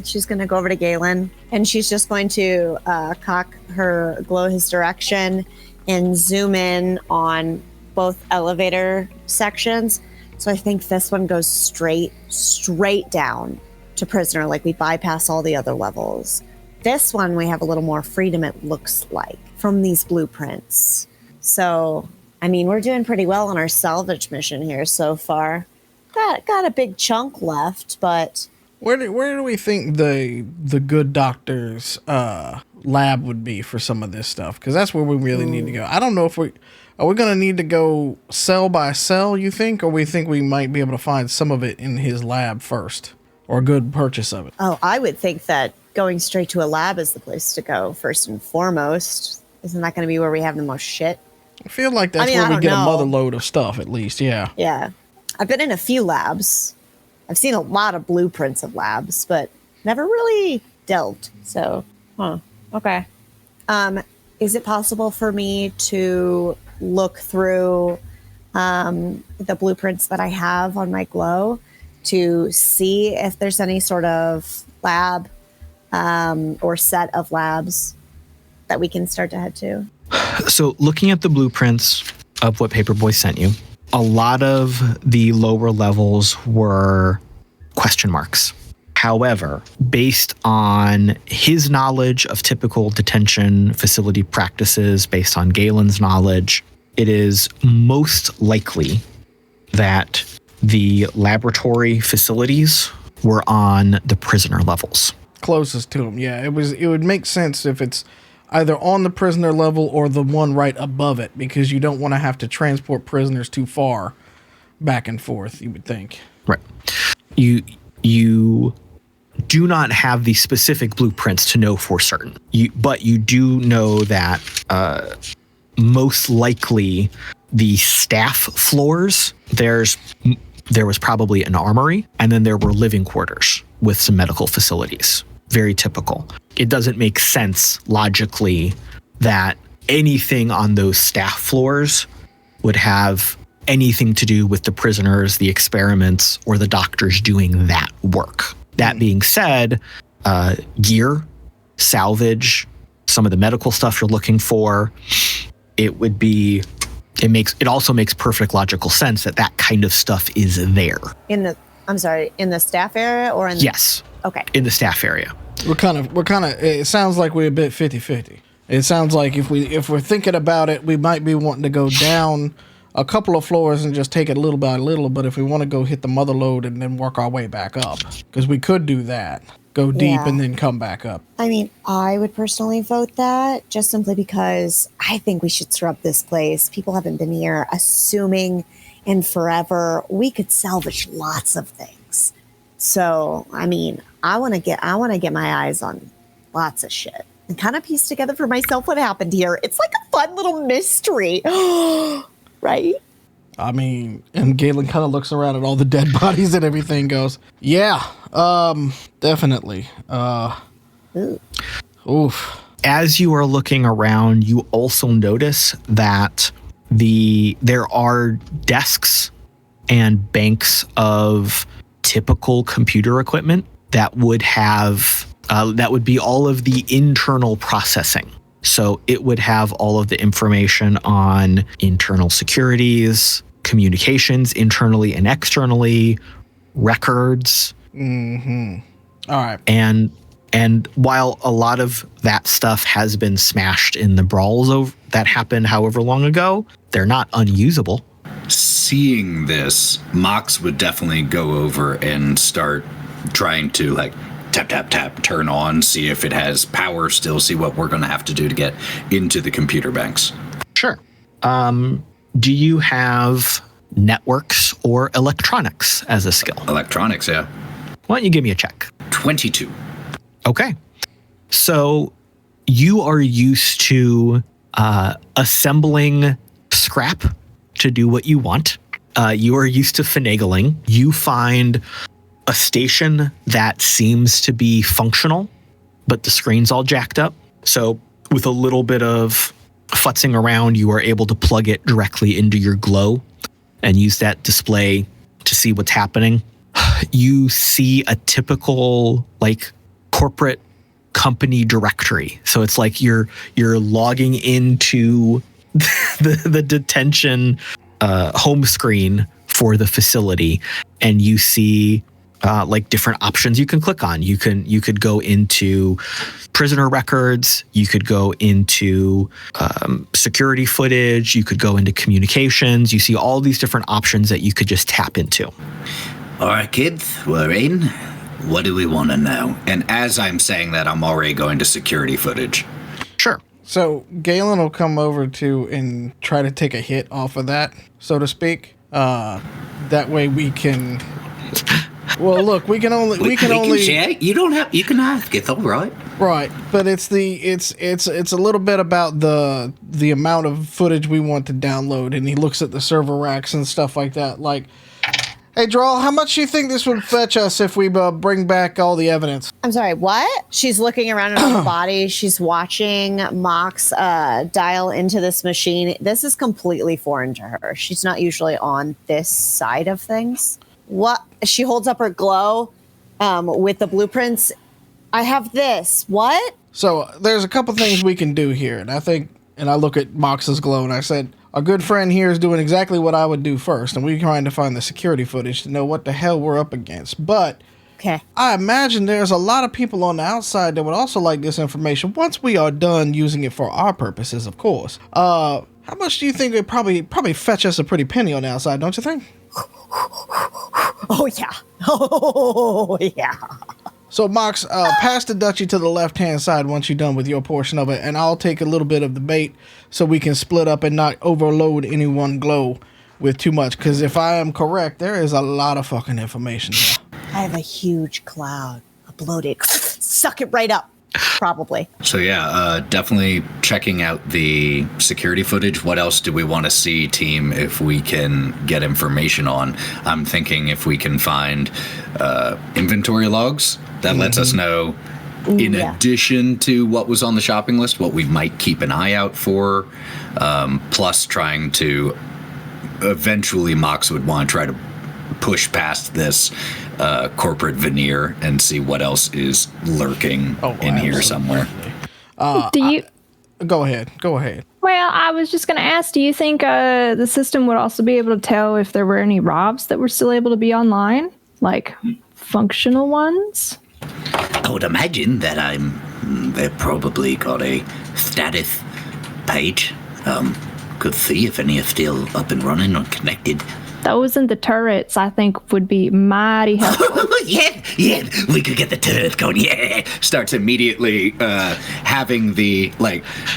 she's going to go over to Galen, and she's just going to cock her glow his direction and zoom in on both elevator sections. So I think this one goes straight down to prisoner, like we bypass all the other levels. This one, we have a little more freedom, it looks like, from these blueprints. So, I mean, we're doing pretty well on our salvage mission here so far. Got a big chunk left, but... Where do we think the good doctor's lab would be for some of this stuff? Because that's where we really need to go. I don't know if are we going to need to go cell by cell, you think? Or we think we might be able to find some of it in his lab first? Or a good purchase of it? Oh, I would think that going straight to a lab is the place to go first and foremost. Isn't that going to be where we have the most shit? I feel like that's where we get a mother load of stuff, at least, yeah. Yeah. I've been in a few labs. I've seen a lot of blueprints of labs, but never really delved. So, okay. Is it possible for me to look through the blueprints that I have on my glow to see if there's any sort of lab or set of labs that we can start to head to? So looking at the blueprints of what Paperboy sent you, a lot of the lower levels were question marks. However, based on his knowledge of typical detention facility practices, based on Galen's knowledge, it is most likely that the laboratory facilities were on the prisoner levels. Closest to him, yeah. It would make sense if it's either on the prisoner level or the one right above it, because you don't want to have to transport prisoners too far back and forth, you would think. Right. You do not have the specific blueprints to know for certain, but you do know that most likely the staff floors, there was probably an armory, and then there were living quarters with some medical facilities. Very typical. It doesn't make sense logically that anything on those staff floors would have anything to do with the prisoners, the experiments, or the doctors doing that work. That being said, gear, salvage, some of the medical stuff you're looking for, it also makes perfect logical sense that kind of stuff is there. In the staff area or in the... Yes. Okay. In the staff area. We're kind of it sounds like we're a bit 50-50. It sounds like if we're thinking about it, we might be wanting to go down a couple of floors and just take it little by little, but if we want to go hit the mother load and then work our way back up, because we could do that. Go deep and then come back up. I mean, I would personally vote that just simply because I think we should scrub this place. People haven't been here, assuming in forever. We could salvage lots of things. So, I mean, I want to get my eyes on lots of shit and kind of piece together for myself what happened here. It's like a fun little mystery, right? I mean, and Galen kind of looks around at all the dead bodies and everything, goes, yeah, definitely. Oof. As you are looking around, you also notice that there are desks and banks of typical computer equipment that would have that would be all of the internal processing. So it would have all of the information on internal securities, communications internally and externally, records. Mm-hmm. All right. And while a lot of that stuff has been smashed in the brawls that happened however long ago, they're not unusable. Seeing this, Mox would definitely go over and start trying to like tap, tap, tap, turn on, see if it has power still, see what we're going to have to do to get into the computer banks. Sure. Do you have networks or electronics as a skill? Electronics, yeah. Why don't you give me a check? 22. Okay. So you are used to assembling scrap to do what you want. You are used to finagling. You find a station that seems to be functional, but the screen's all jacked up. So with a little bit of futzing around, you are able to plug it directly into your glow and use that display to see what's happening. You see a typical like corporate company directory. So it's like you're logging into the detention home screen for the facility, and you see like different options you can click on. You could go into prisoner records, you could go into security footage, you could go into communications. You see all these different options that you could just tap into. All right, kids, we're in. What do we want to know? And as I'm saying that, I'm already going to security footage. Sure. So Galen will come over to and try to take a hit off of that, so to speak. That way we can. Well, look, we can only share. You don't have. You can ask. It's all right. Right, but it's a little bit about the amount of footage we want to download, and he looks at the server racks and stuff like that. Like, hey, Drall, how much do you think this would fetch us if we bring back all the evidence? I'm sorry, what? She's looking around at her body. She's watching Mox dial into this machine. This is completely foreign to her. She's not usually on this side of things. What? She holds up her glow with the blueprints. I have this. What? So there's a couple things we can do here, and I look at Mox's glow, and I said, our good friend here is doing exactly what I would do first, and we're trying to find the security footage to know what the hell we're up against. But okay, I imagine there's a lot of people on the outside that would also like this information once we are done using it for our purposes, of course. How much do you think it probably fetch us a pretty penny on the outside, don't you think? Oh yeah. Oh yeah. So, Mox, pass the duchy to the left-hand side once you're done with your portion of it, and I'll take a little bit of the bait so we can split up and not overload any one glow with too much, because if I am correct, there is a lot of fucking information here. I have a huge cloud. Upload it. Suck it right up. Probably. So yeah, definitely checking out the security footage. What else do we want to see, team, if we can get information on? I'm thinking if we can find inventory logs that lets us know, in addition to what was on the shopping list, what we might keep an eye out for, plus trying to eventually Mox would want to try to push past this corporate veneer and see what else is lurking in here somewhere. Go ahead. Well, I was just going to ask, do you think the system would also be able to tell if there were any ROBs that were still able to be online? Like functional ones? I would imagine that they've probably got a status page. Could see if any are still up and running or connected. Those and the turrets, I think, would be mighty helpful. yeah, we could get the turrets going, yeah. Starts immediately having the,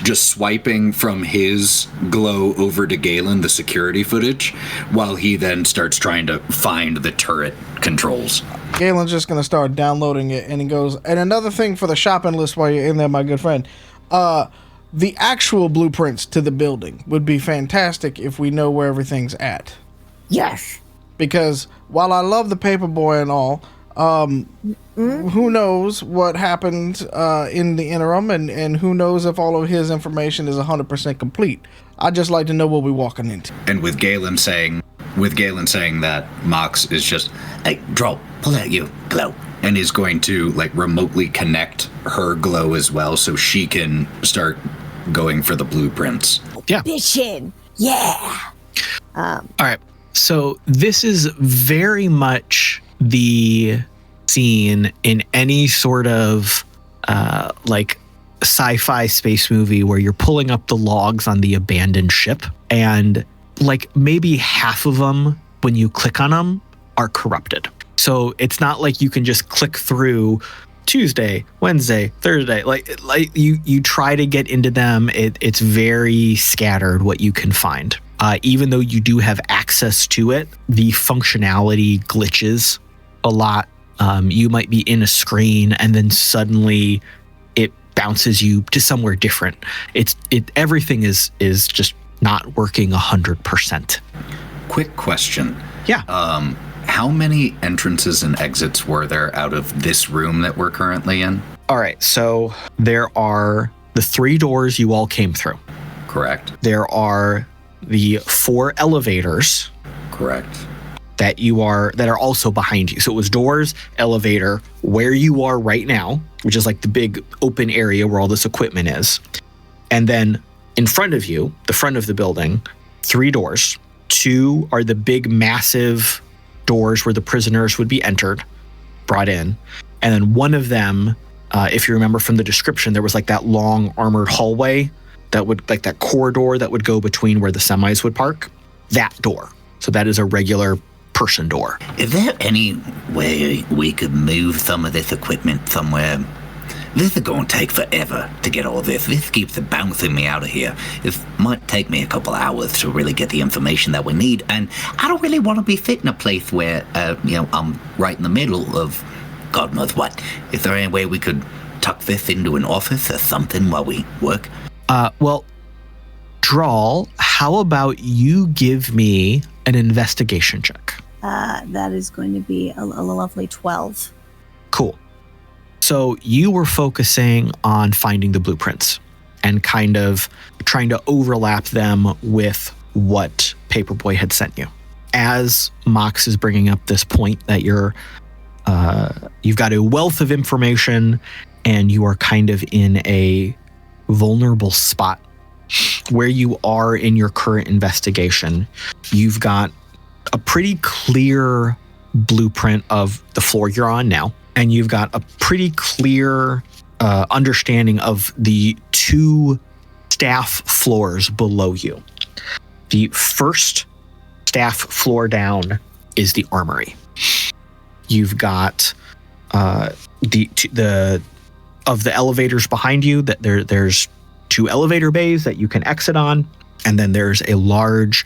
just swiping from his glow over to Galen, the security footage, while he then starts trying to find the turret controls. Galen's just going to start downloading it, and he goes, and another thing for the shopping list while you're in there, my good friend, the actual blueprints to the building would be fantastic if we know where everything's at. Yes. Because while I love the Paperboy and all, who knows what happened in the interim, and who knows if all of his information is 100% complete. I'd just like to know what we're walking into. And with Galen saying that Mox is just, Hey, Drall, pull out your glow. and is going to like remotely connect her glow as well, so she can start going for the blueprints. Yeah. Bitchin'. Yeah. All right. So this is very much the scene in any sort of like sci-fi space movie where you're pulling up the logs on the abandoned ship, and like maybe half of them, when you click on them, are corrupted. So it's not like you can just click through Tuesday, Wednesday, Thursday. Like you try to get into them. It's very scattered what you can find. Even though you do have access to it, the functionality glitches a lot. You might be in a screen and then suddenly it bounces you to somewhere different. Everything is just not working 100%. Quick question. Yeah. How many entrances and exits were there out of this room that we're currently in? All right. So there are the 3 doors you all came through. Correct. There are the 4 elevators. Correct. That are also behind you. So it was doors, elevator, where you are right now, which is like the big open area where all this equipment is. And then in front of you, the front of the building, 3 doors. 2 are the big massive doors where the prisoners would be brought in. And then one of them, if you remember from the description, there was like that long armored hallway that would, like that corridor that would go between where the semis would park. That door. So that is a regular person door. Is there any way we could move some of this equipment somewhere? This is going to take forever to get all this. This keeps bouncing me out of here. It might take me a couple hours to really get the information that we need, and I don't really want to be sitting in a place where, I'm right in the middle of God knows what. Is there any way we could tuck this into an office or something while we work? Well, Drall, how about you give me an investigation check? That is going to be a lovely 12. Cool. So you were focusing on finding the blueprints and kind of trying to overlap them with what Paperboy had sent you. As Mox is bringing up this point that you've got a wealth of information and you are kind of in a vulnerable spot where you are in your current investigation, you've got a pretty clear blueprint of the floor you're on now, and you've got a pretty clear understanding of the 2 staff floors below you. The first staff floor down is the armory. You've got the elevators behind you. That there's 2 elevator bays that you can exit on, and then there's a large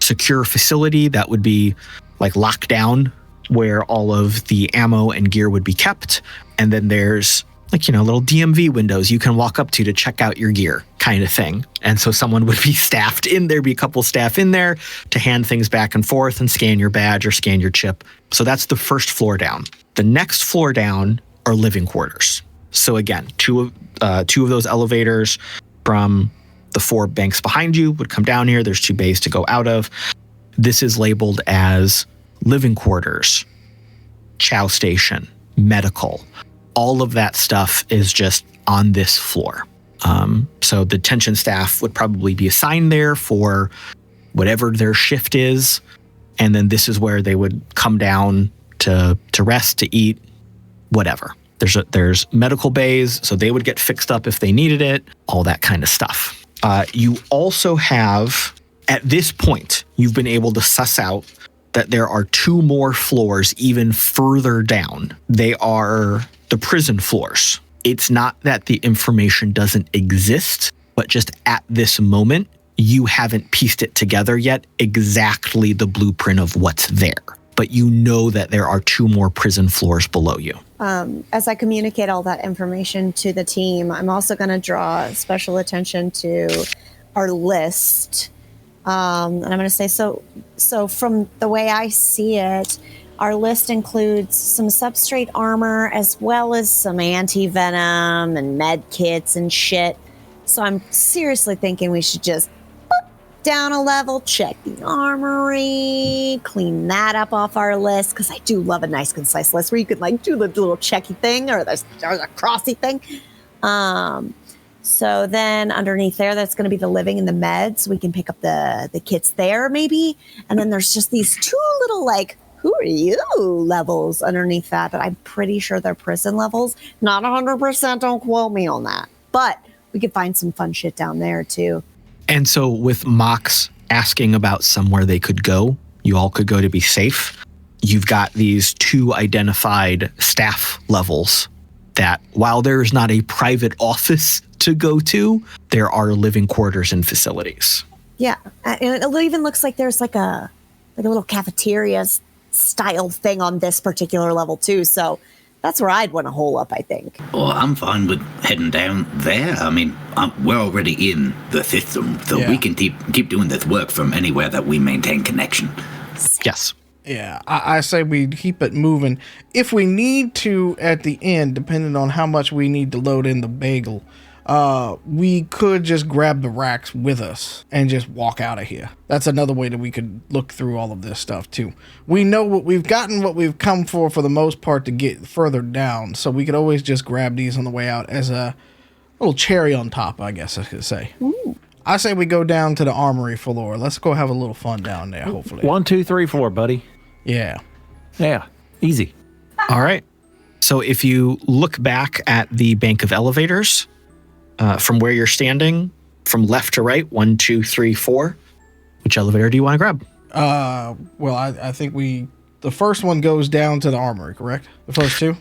secure facility that would be like locked down where all of the ammo and gear would be kept. And then there's like, little DMV windows you can walk up to check out your gear kind of thing. And so someone would be staffed in there, be a couple staff in there to hand things back and forth and scan your badge or scan your chip. So that's the first floor down. The next floor down are living quarters. So again, two of those elevators from the 4 banks behind you would come down here. There's 2 bays to go out of. This is labeled as living quarters, chow station, medical. All of that stuff is just on this floor. So the detention staff would probably be assigned there for whatever their shift is. And then this is where they would come down to rest, to eat, whatever. There's medical bays, so they would get fixed up if they needed it, all that kind of stuff. You also have, at this point, you've been able to suss out that there are 2 more floors even further down. They are the prison floors. It's not that the information doesn't exist, but just at this moment, you haven't pieced it together yet, exactly the blueprint of what's there. But you know that there are 2 more prison floors below you. As I communicate all that information to the team, I'm also going to draw special attention to our list And I'm going to say, so from the way I see it, our list includes some substrate armor as well as some anti-venom and med kits and shit. So I'm seriously thinking we should just boop, down a level, check the armory, clean that up off our list, because I do love a nice concise list where you could like do the little checky thing or there's a crossy thing. So then underneath there, that's going to be the living and the meds. We can pick up the kits there maybe. And then there's just these two little like, who are you levels underneath that I'm pretty sure they're prison levels. Not 100%, don't quote me on that. But we could find some fun shit down there too. And so with Mox asking about somewhere they could go, you all could go to be safe. You've got these two identified staff levels that while there's not a private office to go to, there are living quarters and facilities. Yeah, and it even looks like there's like a little cafeteria style thing on this particular level too. So that's where I'd want to hole up, I think. Well, I'm fine with heading down there. I mean, we're already in the system, so we can keep doing this work from anywhere that we maintain connection. Yes. Yeah, I say we keep it moving. If we need to at the end, depending on how much we need to load in the bagel, we could just grab the racks with us and just walk out of here. That's another way that we could look through all of this stuff too. We know what we've gotten, what we've come for the most part to get further down. So we could always just grab these on the way out as a little cherry on top, I guess I could say. Ooh. I say we go down to the armory floor. Let's go have a little fun down there, hopefully. 1, 2, 3, 4, buddy. Yeah. Yeah. Easy. All right. So if you look back at the bank of elevators, from where you're standing, from left to right, 1, 2, 3, 4. Which elevator do you want to grab? Well, I think the first one goes down to the armory, correct? The first two?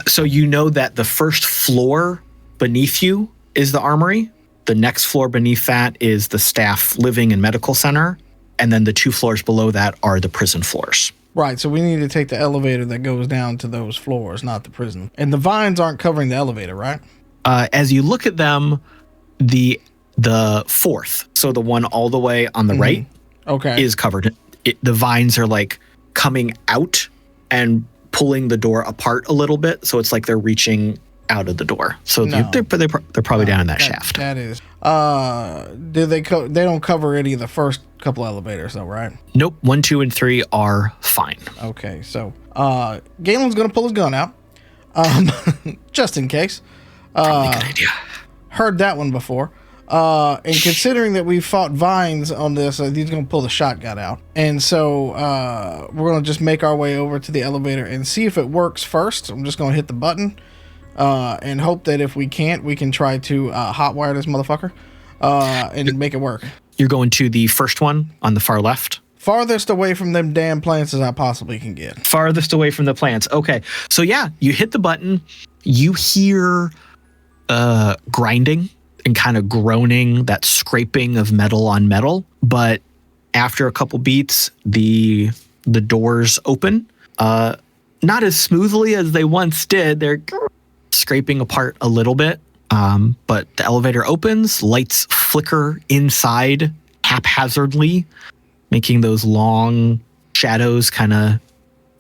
So you know that the first floor beneath you is the armory. The next floor beneath that is the staff living and medical center. And then the 2 floors below that are the prison floors. Right, so we need to take the elevator that goes down to those floors, not the prison. And the vines aren't covering the elevator, right? As you look at them, the fourth, so the one all the way on the right, is covered. The vines are like coming out and pulling the door apart a little bit, so it's like they're reaching out of the door. So they're probably down in that shaft. That is. They don't cover any of the first couple elevators though, right? Nope. 1, 2, and 3 are fine. Okay, so Galen's gonna pull his gun out, just in case. Probably a good idea. Heard that one before. And considering that we fought vines on this, he's going to pull the shotgun out. And so we're going to just make our way over to the elevator and see if it works first. I'm just going to hit the button and hope that if we can't, we can try to hotwire this motherfucker and make it work. You're going to the first one on the far left? Farthest away from them damn plants as I possibly can get. Farthest away from the plants. Okay. So yeah, you hit the button. You hear grinding and kind of groaning, that scraping of metal on metal. But after a couple beats, the doors open. Not as smoothly as they once did. They're scraping apart a little bit. But the elevator opens, lights flicker inside haphazardly, making those long shadows kind of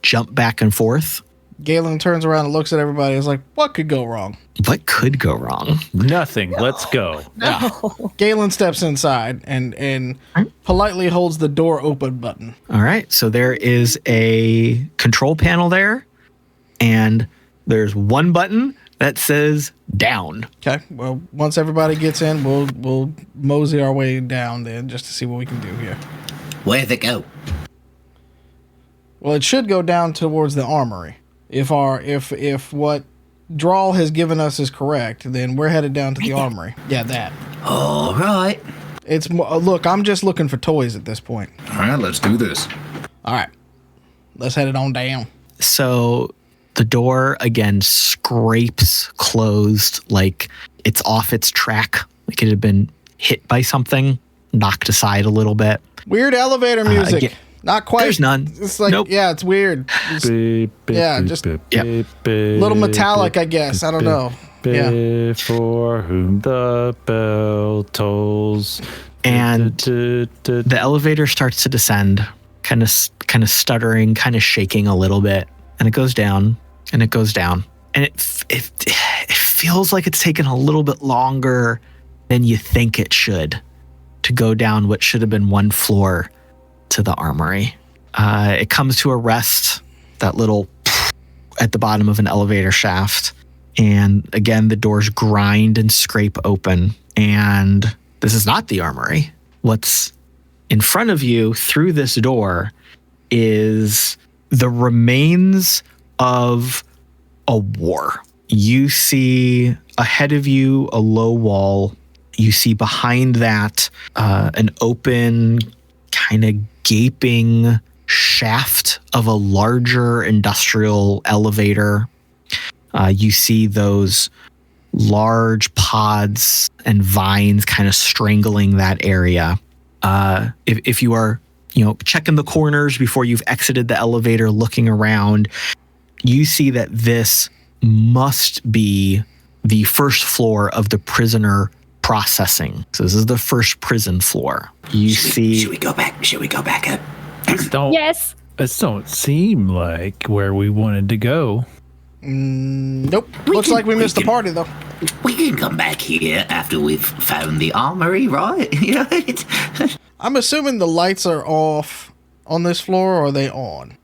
jump back and forth. Galen turns around and looks at everybody and is like, what could go wrong? What could go wrong? Nothing. No. Let's go. No. Yeah. Galen steps inside and politely holds the door open button. All right. So there is a control panel there, and there's one button that says down. Okay. Well, once everybody gets in, we'll mosey our way down then just to see what we can do here. Where'd it go? Well, it should go down towards the armory. If what Drall has given us is correct, then we're headed down to the armory. Yeah, that. All right. It's look, I'm just looking for toys at this point. All right, let's do this. All right. Let's head it on down. So the door again scrapes closed, like it's off its track, like it had been hit by something, knocked aside a little bit. Weird elevator music. Not quite. There's none. It's like, nope. Yeah, it's weird. Just little metallic, I guess. I don't know. For whom the bell tolls. And the elevator starts to descend, kind of stuttering, kind of shaking a little bit, and it goes down, and it goes down, and it feels like it's taken a little bit longer than you think it should to go down what should have been one floor to the armory. It comes to a rest, that little at the bottom of an elevator shaft, and again the doors grind and scrape open, and this is not the armory. What's in front of you through this door is the remains of a war. You see ahead of you a low wall. You see behind that an open, kind of gaping shaft of a larger industrial elevator. You see those large pods and vines kind of strangling that area. If you are, checking the corners before you've exited the elevator, looking around, you see that this must be the first floor of the prisoner processing. So this is the first prison floor. Should we go back up? Yes. It don't seem like where we wanted to go. Nope. Looks like we missed the party, though. We can come back here after we've found the armory, right? I'm assuming the lights are off on this floor, or are they on?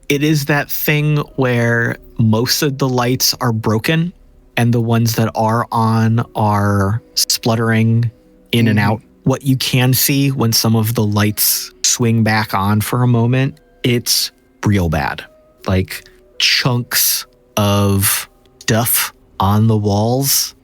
It is that thing where most of the lights are broken, and the ones that are on are spluttering in and out. What you can see when some of the lights swing back on for a moment, it's real bad. Like chunks of stuff on the walls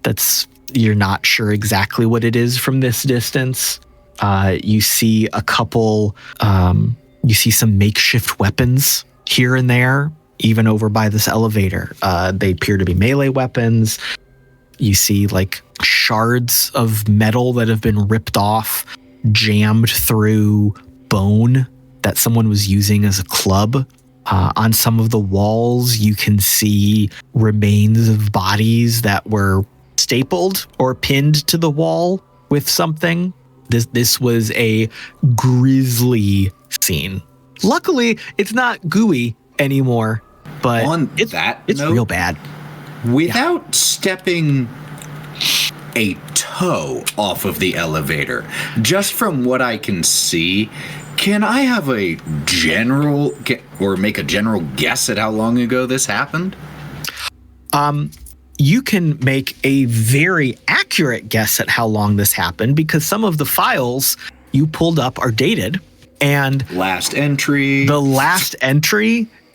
you're not sure exactly what it is from this distance. You see a couple, you see some makeshift weapons here and there, even over by this elevator. They appear to be melee weapons. You see like shards of metal that have been ripped off, jammed through bone that someone was using as a club. On some of the walls, you can see remains of bodies that were stapled or pinned to the wall with something. This was a grisly scene. Luckily, it's not gooey anymore, but it's real bad. Without stepping a toe off of the elevator, just from what I can see, can I have a general make a general guess at how long ago this happened? You can make a very accurate guess at how long this happened because some of the files you pulled up are dated, and the last entry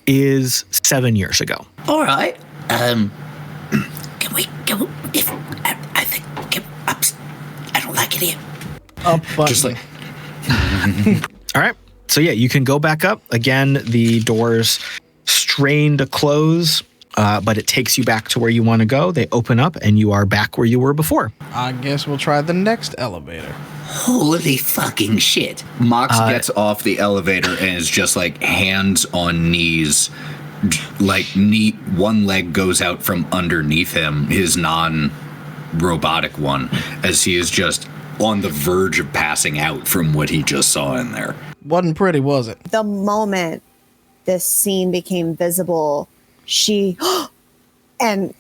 is 7 years ago. All right. Can we go? I don't like it here. Up button. Just like. All right. So yeah, you can go back up. Again, the doors strain to close, but it takes you back to where you want to go. They open up and you are back where you were before. I guess we'll try the next elevator. Holy fucking shit. Mox gets off the elevator and is just like hands on knees. Like one leg goes out from underneath him, his non-robotic one, as he is just on the verge of passing out from what he just saw in there. Wasn't pretty, was it? The moment this scene became visible, she and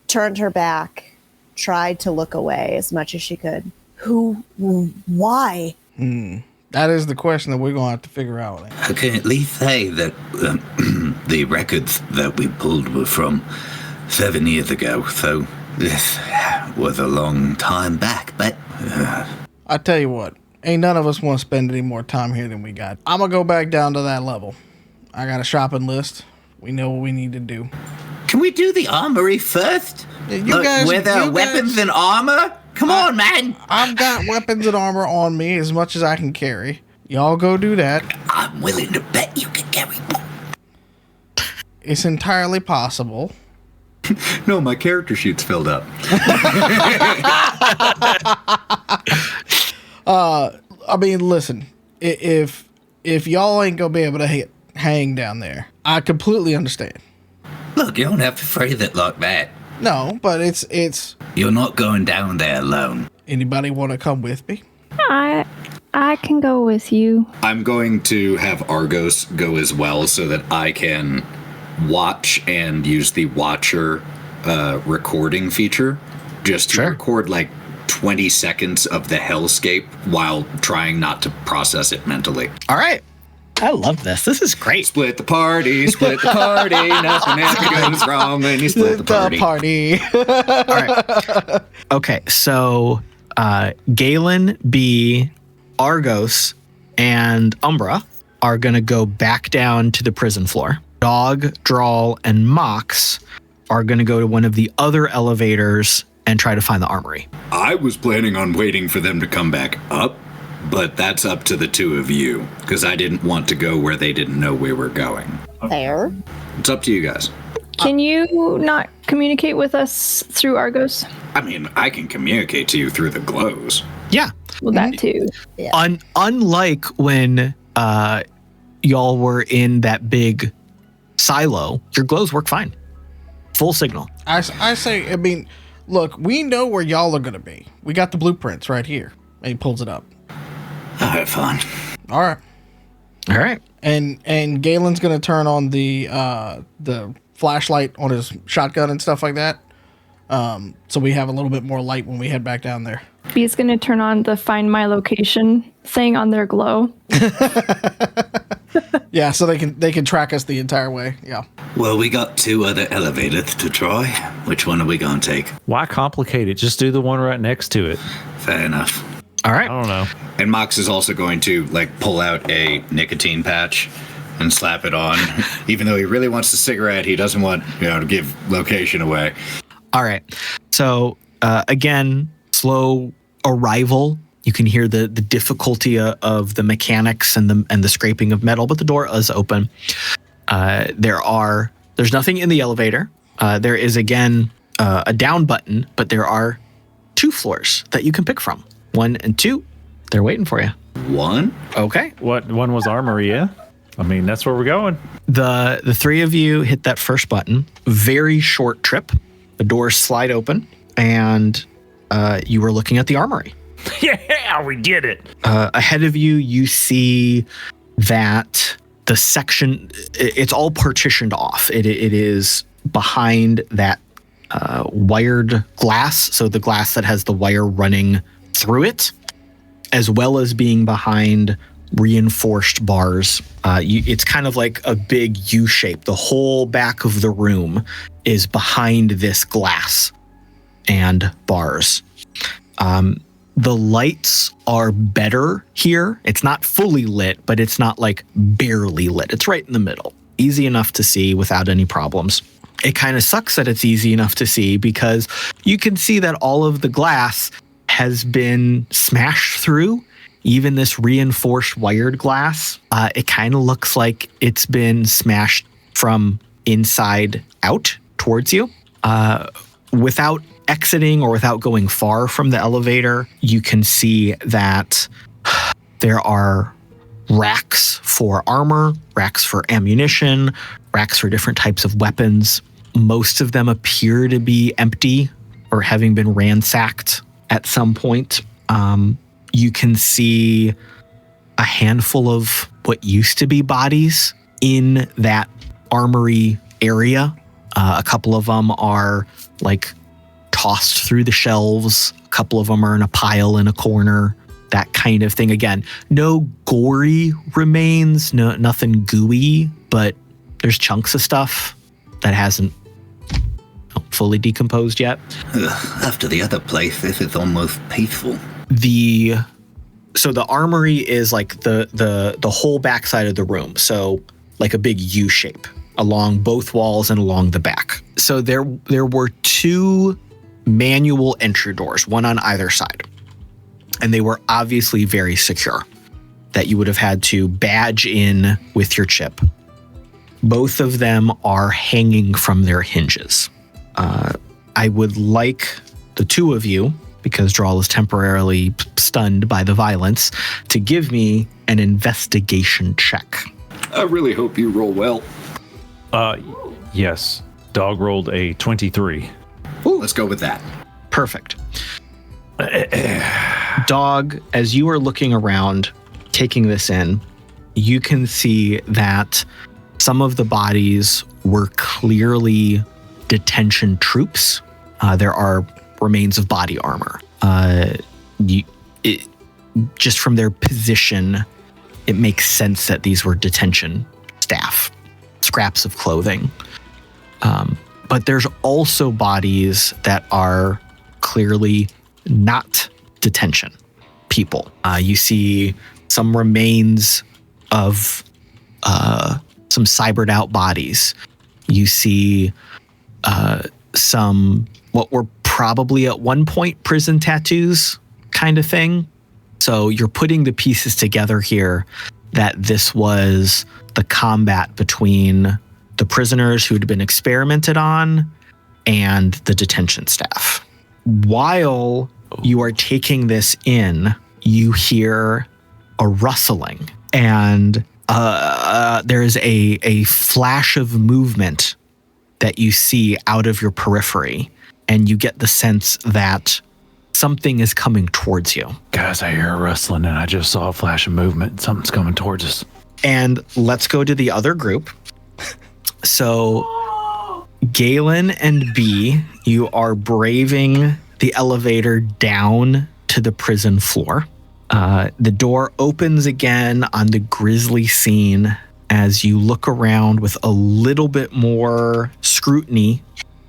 turned her back, tried to look away as much as she could. Why? That is the question that we're going to have to figure out. I can at least say that the records that we pulled were from 7 years ago, so this was a long time back, but... I tell you what, ain't none of us want to spend any more time here than we got. I'm going to go back down to that level. I got a shopping list. We know what we need to do. Can we do the armory first? With weapons and armor? Come on, man. I've got weapons and armor on me as much as I can carry. Y'all go do that. I'm willing to bet you can carry more. It's entirely possible. No, my character sheet's filled up. I mean, listen, if y'all ain't gonna be able to hang down there, I completely understand. Look, you don't have to phrase it like that. No, but it's You're not going down there alone. Anybody want to come with me? I can go with you. I'm going to have Argos go as well so that I can watch and use the Watcher recording feature just to record like 20 seconds of the hellscape while trying not to process it mentally. All right. I love this. This is great. Split the party, nothing ever goes wrong when you split the party. All right. Okay, so Galen, B, Argos, and Umbra are going to go back down to the prison floor. Dog, Drall, and Mox are going to go to one of the other elevators and try to find the armory. I was planning on waiting for them to come back up, but that's up to the two of you, because I didn't want to go where they didn't know we were going. Fair. It's up to you guys. Can you not communicate with us through Argos? I mean, I can communicate to you through the glows. Yeah. Well, that too. Yeah. Unlike when y'all were in that big silo, your glows work fine. Full signal. I say, I mean, look, we know where y'all are going to be. We got the blueprints right here. And he pulls it up. I'll have fun. All right. All right. And Galen's going to turn on the flashlight on his shotgun and stuff like that. So we have a little bit more light when we head back down there. B's going to turn on the find my location thing on their glow. Yeah, so they can track us the entire way. Yeah. Well, we got 2 other elevators to try. Which one are we going to take? Why complicate it? Just do the one right next to it. Fair enough. All I right. don't know. And Mox is also going to like pull out a nicotine patch and slap it on. Even though he really wants the cigarette, he doesn't want, to give location away. All right. So again, slow arrival. You can hear the difficulty of the mechanics and the scraping of metal, but the door is open. There's nothing in the elevator. There is again a down button, but there are 2 floors that you can pick from. 1 and 2. They're waiting for you. 1? Okay. What one was armory? Yeah. I mean, that's where we're going. The 3 of you hit that first button. Very short trip. The doors slide open, and you were looking at the armory. Yeah, we did it. Ahead of you, you see that the section, it's all partitioned off. It is behind that wired glass, so the glass that has the wire running through it, as well as being behind reinforced bars. It's kind of like a big U shape. The whole back of the room is behind this glass and bars. The lights are better here. It's not fully lit, but it's not like barely lit. It's right in the middle. Easy enough to see without any problems. It kind of sucks that it's easy enough to see because you can see that all of the glass has been smashed through. Even this reinforced wired glass, it kind of looks like it's been smashed from inside out towards you. Without exiting or without going far from the elevator, you can see that there are racks for armor, racks for ammunition, racks for different types of weapons. Most of them appear to be empty or having been ransacked at some point. You can see a handful of what used to be bodies in that armory area. A couple of them are like tossed through the shelves. A couple of them are in a pile in a corner, that kind of thing. Again, no gory remains, nothing gooey, but there's chunks of stuff that hasn't fully decomposed yet. After the other place, this is almost peaceful. So the armory is like the whole backside of the room. So like a big U shape along both walls and along the back. So there were 2 manual entry doors, one on either side. And they were obviously very secure, that you would have had to badge in with your chip. Both of them are hanging from their hinges. I would like the 2 of you, because Drall is temporarily stunned by the violence, to give me an investigation check. I really hope you roll well. Yes. Dog rolled a 23. Let's go with that. Perfect. Dog, as you are looking around, taking this in, you can see that some of the bodies were clearly detention troops. There are remains of body armor. Just from their position, it makes sense that these were detention staff, scraps of clothing. But there's also bodies that are clearly not detention people. You see some remains of some cybered out bodies. You see some what were probably at one point prison tattoos kind of thing. So you're putting the pieces together here that this was the combat between the prisoners who had been experimented on and the detention staff. While you are taking this in, you hear a rustling, and there is a flash of movement that you see out of your periphery, and you get the sense that something is coming towards you. Guys, I hear a rustling, and I just saw a flash of movement. Something's coming towards us. And let's go to the other group. So, Galen and B, you are braving the elevator down to the prison floor. The door opens again on the grisly scene as you look around with a little bit more scrutiny.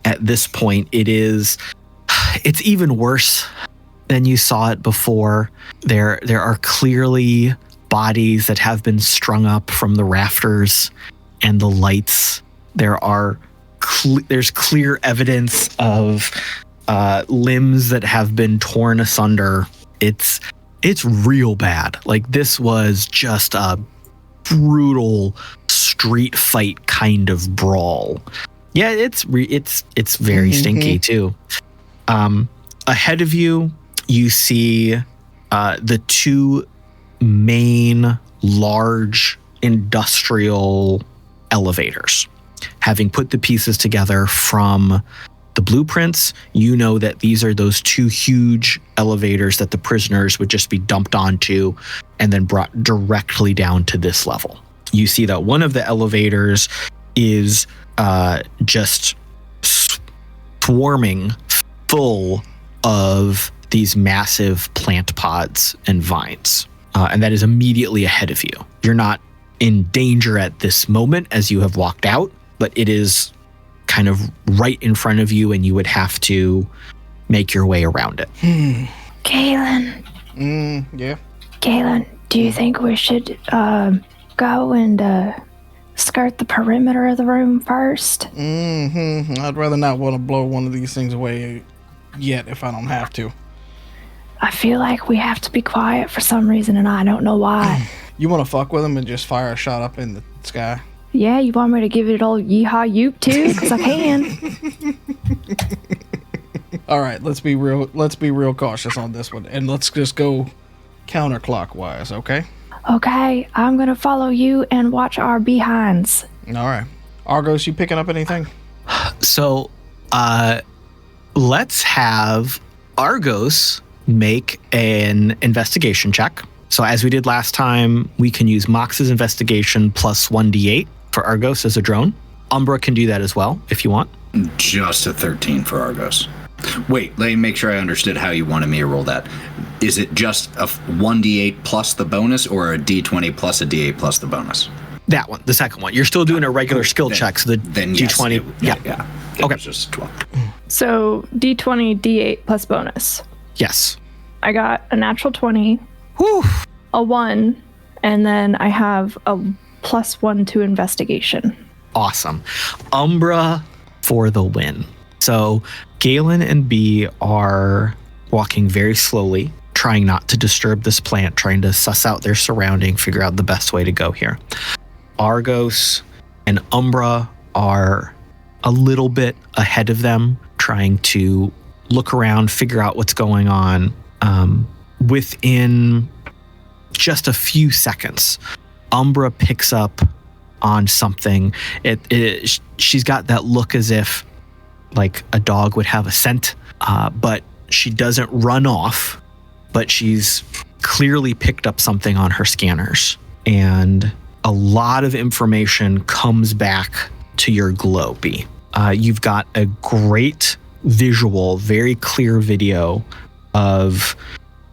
At this point, it's even worse than you saw it before. There are clearly bodies that have been strung up from the rafters and the lights. There's clear evidence of limbs that have been torn asunder. It's real bad. Like, this was just a brutal street fight kind of brawl. Yeah, it's very stinky too. Ahead of you, you see the two main large industrial elevators. Having put the pieces together from the blueprints, you know that these are those two huge elevators that the prisoners would just be dumped onto and then brought directly down to this level. You see that one of the elevators is just swarming full of these massive plant pods and vines. And that is immediately ahead of you. You're not in danger at this moment as you have walked out, but it is kind of right in front of you, and you would have to make your way around it. Galen. Yeah. Galen, do you think we should go and skirt the perimeter of the room first? I'd rather not want to blow one of these things away yet if I don't have to. I feel like we have to be quiet for some reason, and I don't know why. You want to fuck with them and just fire a shot up in the sky? Yeah, you want me to give it all yeehaw yoop too? Because I can. All right, let's be real cautious on this one, and let's just go counterclockwise, okay? Okay, I'm gonna follow you and watch our behinds. All right. Argos, you picking up anything? So, let's have Argos make an investigation check. So as we did last time, we can use Mox's investigation plus 1d8 for Argos as a drone. Umbra can do that as well, if you want. Just a 13 for Argos. Wait, let me make sure I understood how you wanted me to roll that. Is it just a 1d8 plus the bonus, or a d20 plus a d8 plus the bonus? That one, the second one. You're still doing a regular skill check, so the d20. Yes, yeah. Okay. It was just 12. So D20, D8 plus bonus. Yes. I got a natural 20, Whew. a 1, and then I have a +1 to investigation. Awesome. Umbra for the win. So Galen and B are walking very slowly, trying not to disturb this plant, trying to suss out their surrounding, figure out the best way to go here. Argos and Umbra are a little bit ahead of them, trying to look around, figure out what's going on. Within just a few seconds, Umbra picks up on something. She's got that look as if like a dog would have a scent, but She doesn't run off, but she's clearly picked up something on her scanners. And a lot of information comes back to your glow, B. You've got a great visual, very clear video of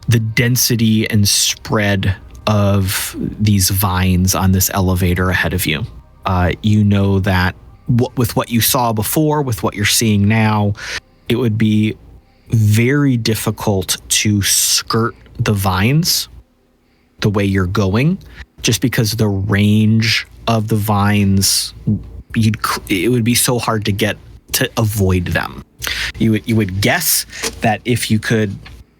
the density and spread of these vines on this elevator ahead of you. You know that with what you saw before, with what you're seeing now, it would be very difficult to skirt the vines the way you're going, just because the range of the vines, it would be so hard to get to avoid them. You would guess that if you could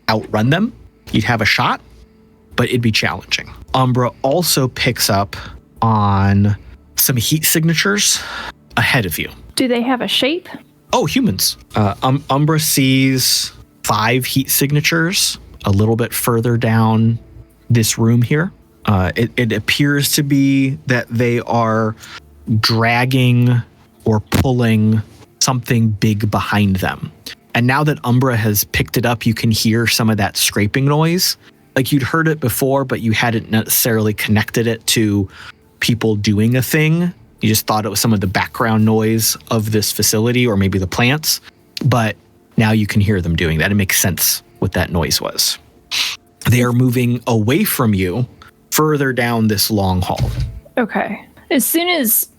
outrun them, you'd have a shot, but it'd be challenging. Umbra also picks up on some heat signatures ahead of you. Do they have a shape? Oh, humans. Umbra sees 5 heat signatures a little bit further down this room here. It appears to be that they are dragging or pulling something big behind them. And now that Umbra has picked it up, you can hear some of that scraping noise. Like you'd heard it before, but you hadn't necessarily connected it to people doing a thing. You just thought it was some of the background noise of this facility or maybe the plants. But now you can hear them doing that. It makes sense what that noise was. They are moving away from you further down this long hall. Okay. As soon as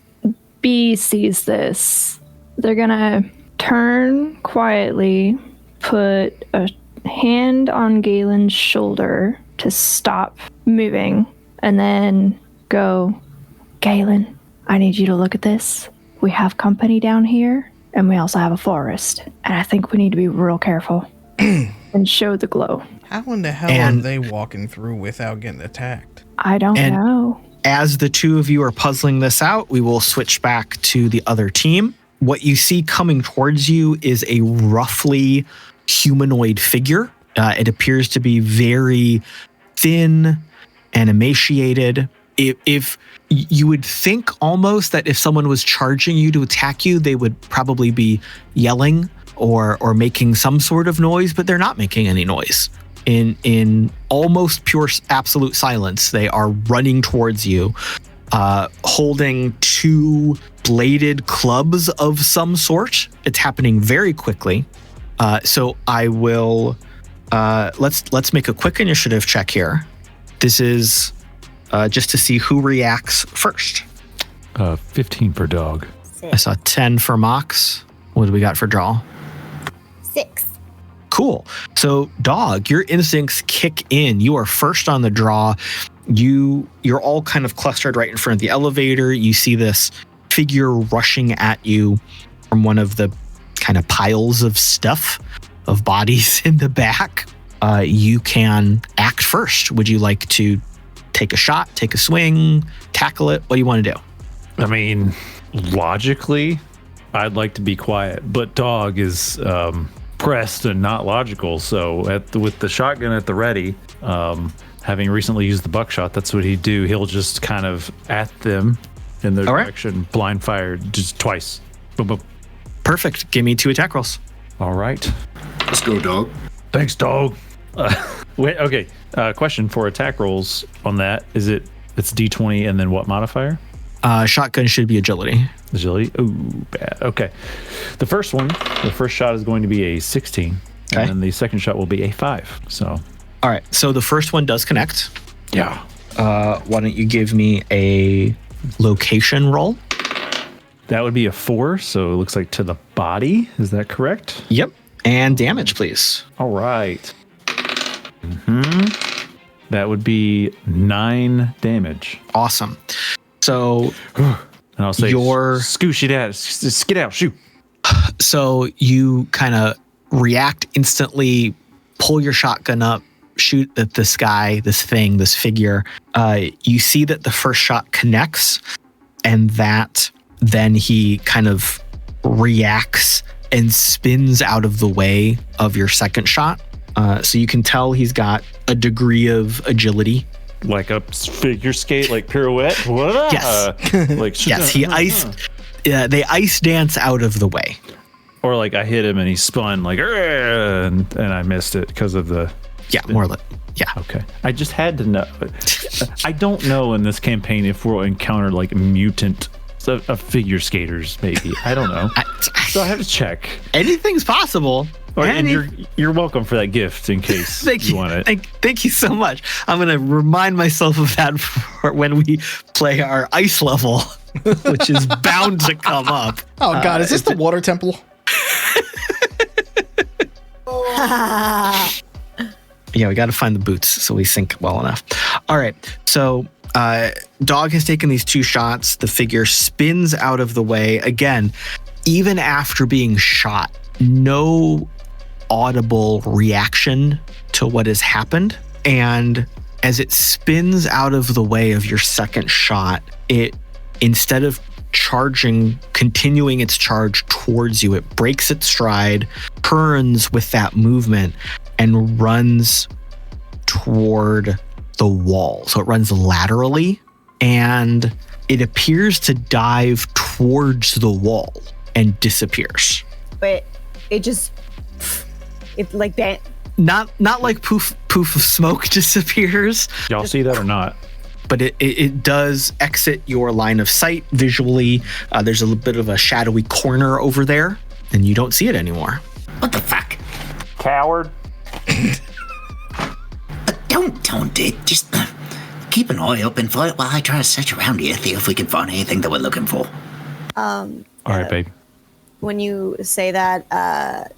B sees this, they're gonna turn quietly, put a hand on Galen's shoulder to stop moving, and then go, Galen, I need you to look at this. We have company down here, and we also have a forest. And I think we need to be real careful and show the glow. How in the hell are they walking through without getting attacked? I don't know. As the two of you are puzzling this out, we will switch back to the other team. What you see coming towards you is a roughly humanoid figure. It appears to be very thin and emaciated. If you would think almost that if someone was charging you to attack you, they would probably be yelling or making some sort of noise, but they're not making any noise. In almost pure absolute silence, they are running towards you, holding 2 bladed clubs of some sort. It's happening very quickly. So I will let's make a quick initiative check here. This is just to see who reacts first. 15 for dog. 6. I saw 10 for Mox. What do we got for Drall? 6. Cool. So, dog, your instincts kick in. You are first on the draw. You're all kind of clustered right in front of the elevator. You see this figure rushing at you from one of the kind of piles of stuff, of bodies in the back. You can act first. Would you like to take a shot, take a swing, tackle it? What do you want to do? I mean, logically, I'd like to be quiet, but dog is pressed and not logical. So with the shotgun at the ready, having recently used the buckshot, that's what he'd do. He'll just kind of at them in their direction, blind fire just twice. Boom, boom. Perfect. Give me 2 attack rolls. All right. Let's go, dog. Thanks, dog. Wait, okay. Question for attack rolls on that. It's D20 and then what modifier? Shotgun should be agility. Agility? Ooh, bad. Okay. The first shot is going to be a 16. Okay. And then the second shot will be a 5. So. All right. So the first one does connect. Yeah. Why don't you give me a location roll? That would be a 4. So it looks like to the body. Is that correct? Yep. And damage, please. All right. That would be 9 damage. Awesome. So, and I'll say, your scoosh it out, skid out, shoot. So you kind of react instantly, pull your shotgun up, shoot at this guy, this figure. You see that the first shot connects, and that then he kind of reacts and spins out of the way of your second shot. So you can tell he's got a degree of agility. Like a figure skate, like pirouette? What? Yes. Like yes, they ice dance out of the way. Or like I hit him and he spun like, and I missed it because of the. Yeah, more like, yeah. Okay. I just had to know. I don't know in this campaign if we'll encounter like mutant figure skaters, maybe. I don't know. So I have to check. Anything's possible. And you're welcome for that gift in case you want it. Thank you so much. I'm going to remind myself of that for when we play our ice level, which is bound to come up. Oh, God. Is this the water temple? Yeah, we got to find the boots so we sync well enough. All right. So Dog has taken these 2 shots. The figure spins out of the way. Again, even after being shot, no audible reaction to what has happened. And as it spins out of the way of your second shot, it, instead of continuing its charge towards you, it breaks its stride, turns with that movement, and runs toward the wall. So it runs laterally, and it appears to dive towards the wall and disappears. But it like that. Not like poof of smoke disappears. Y'all see that or not? But it does exit your line of sight visually. There's a little bit of a shadowy corner over there, and you don't see it anymore. What the fuck? Coward. Don't taunt it. Just keep an eye open for it while I try to search around here, see if we can find anything that we're looking for. All right, babe. When you say that,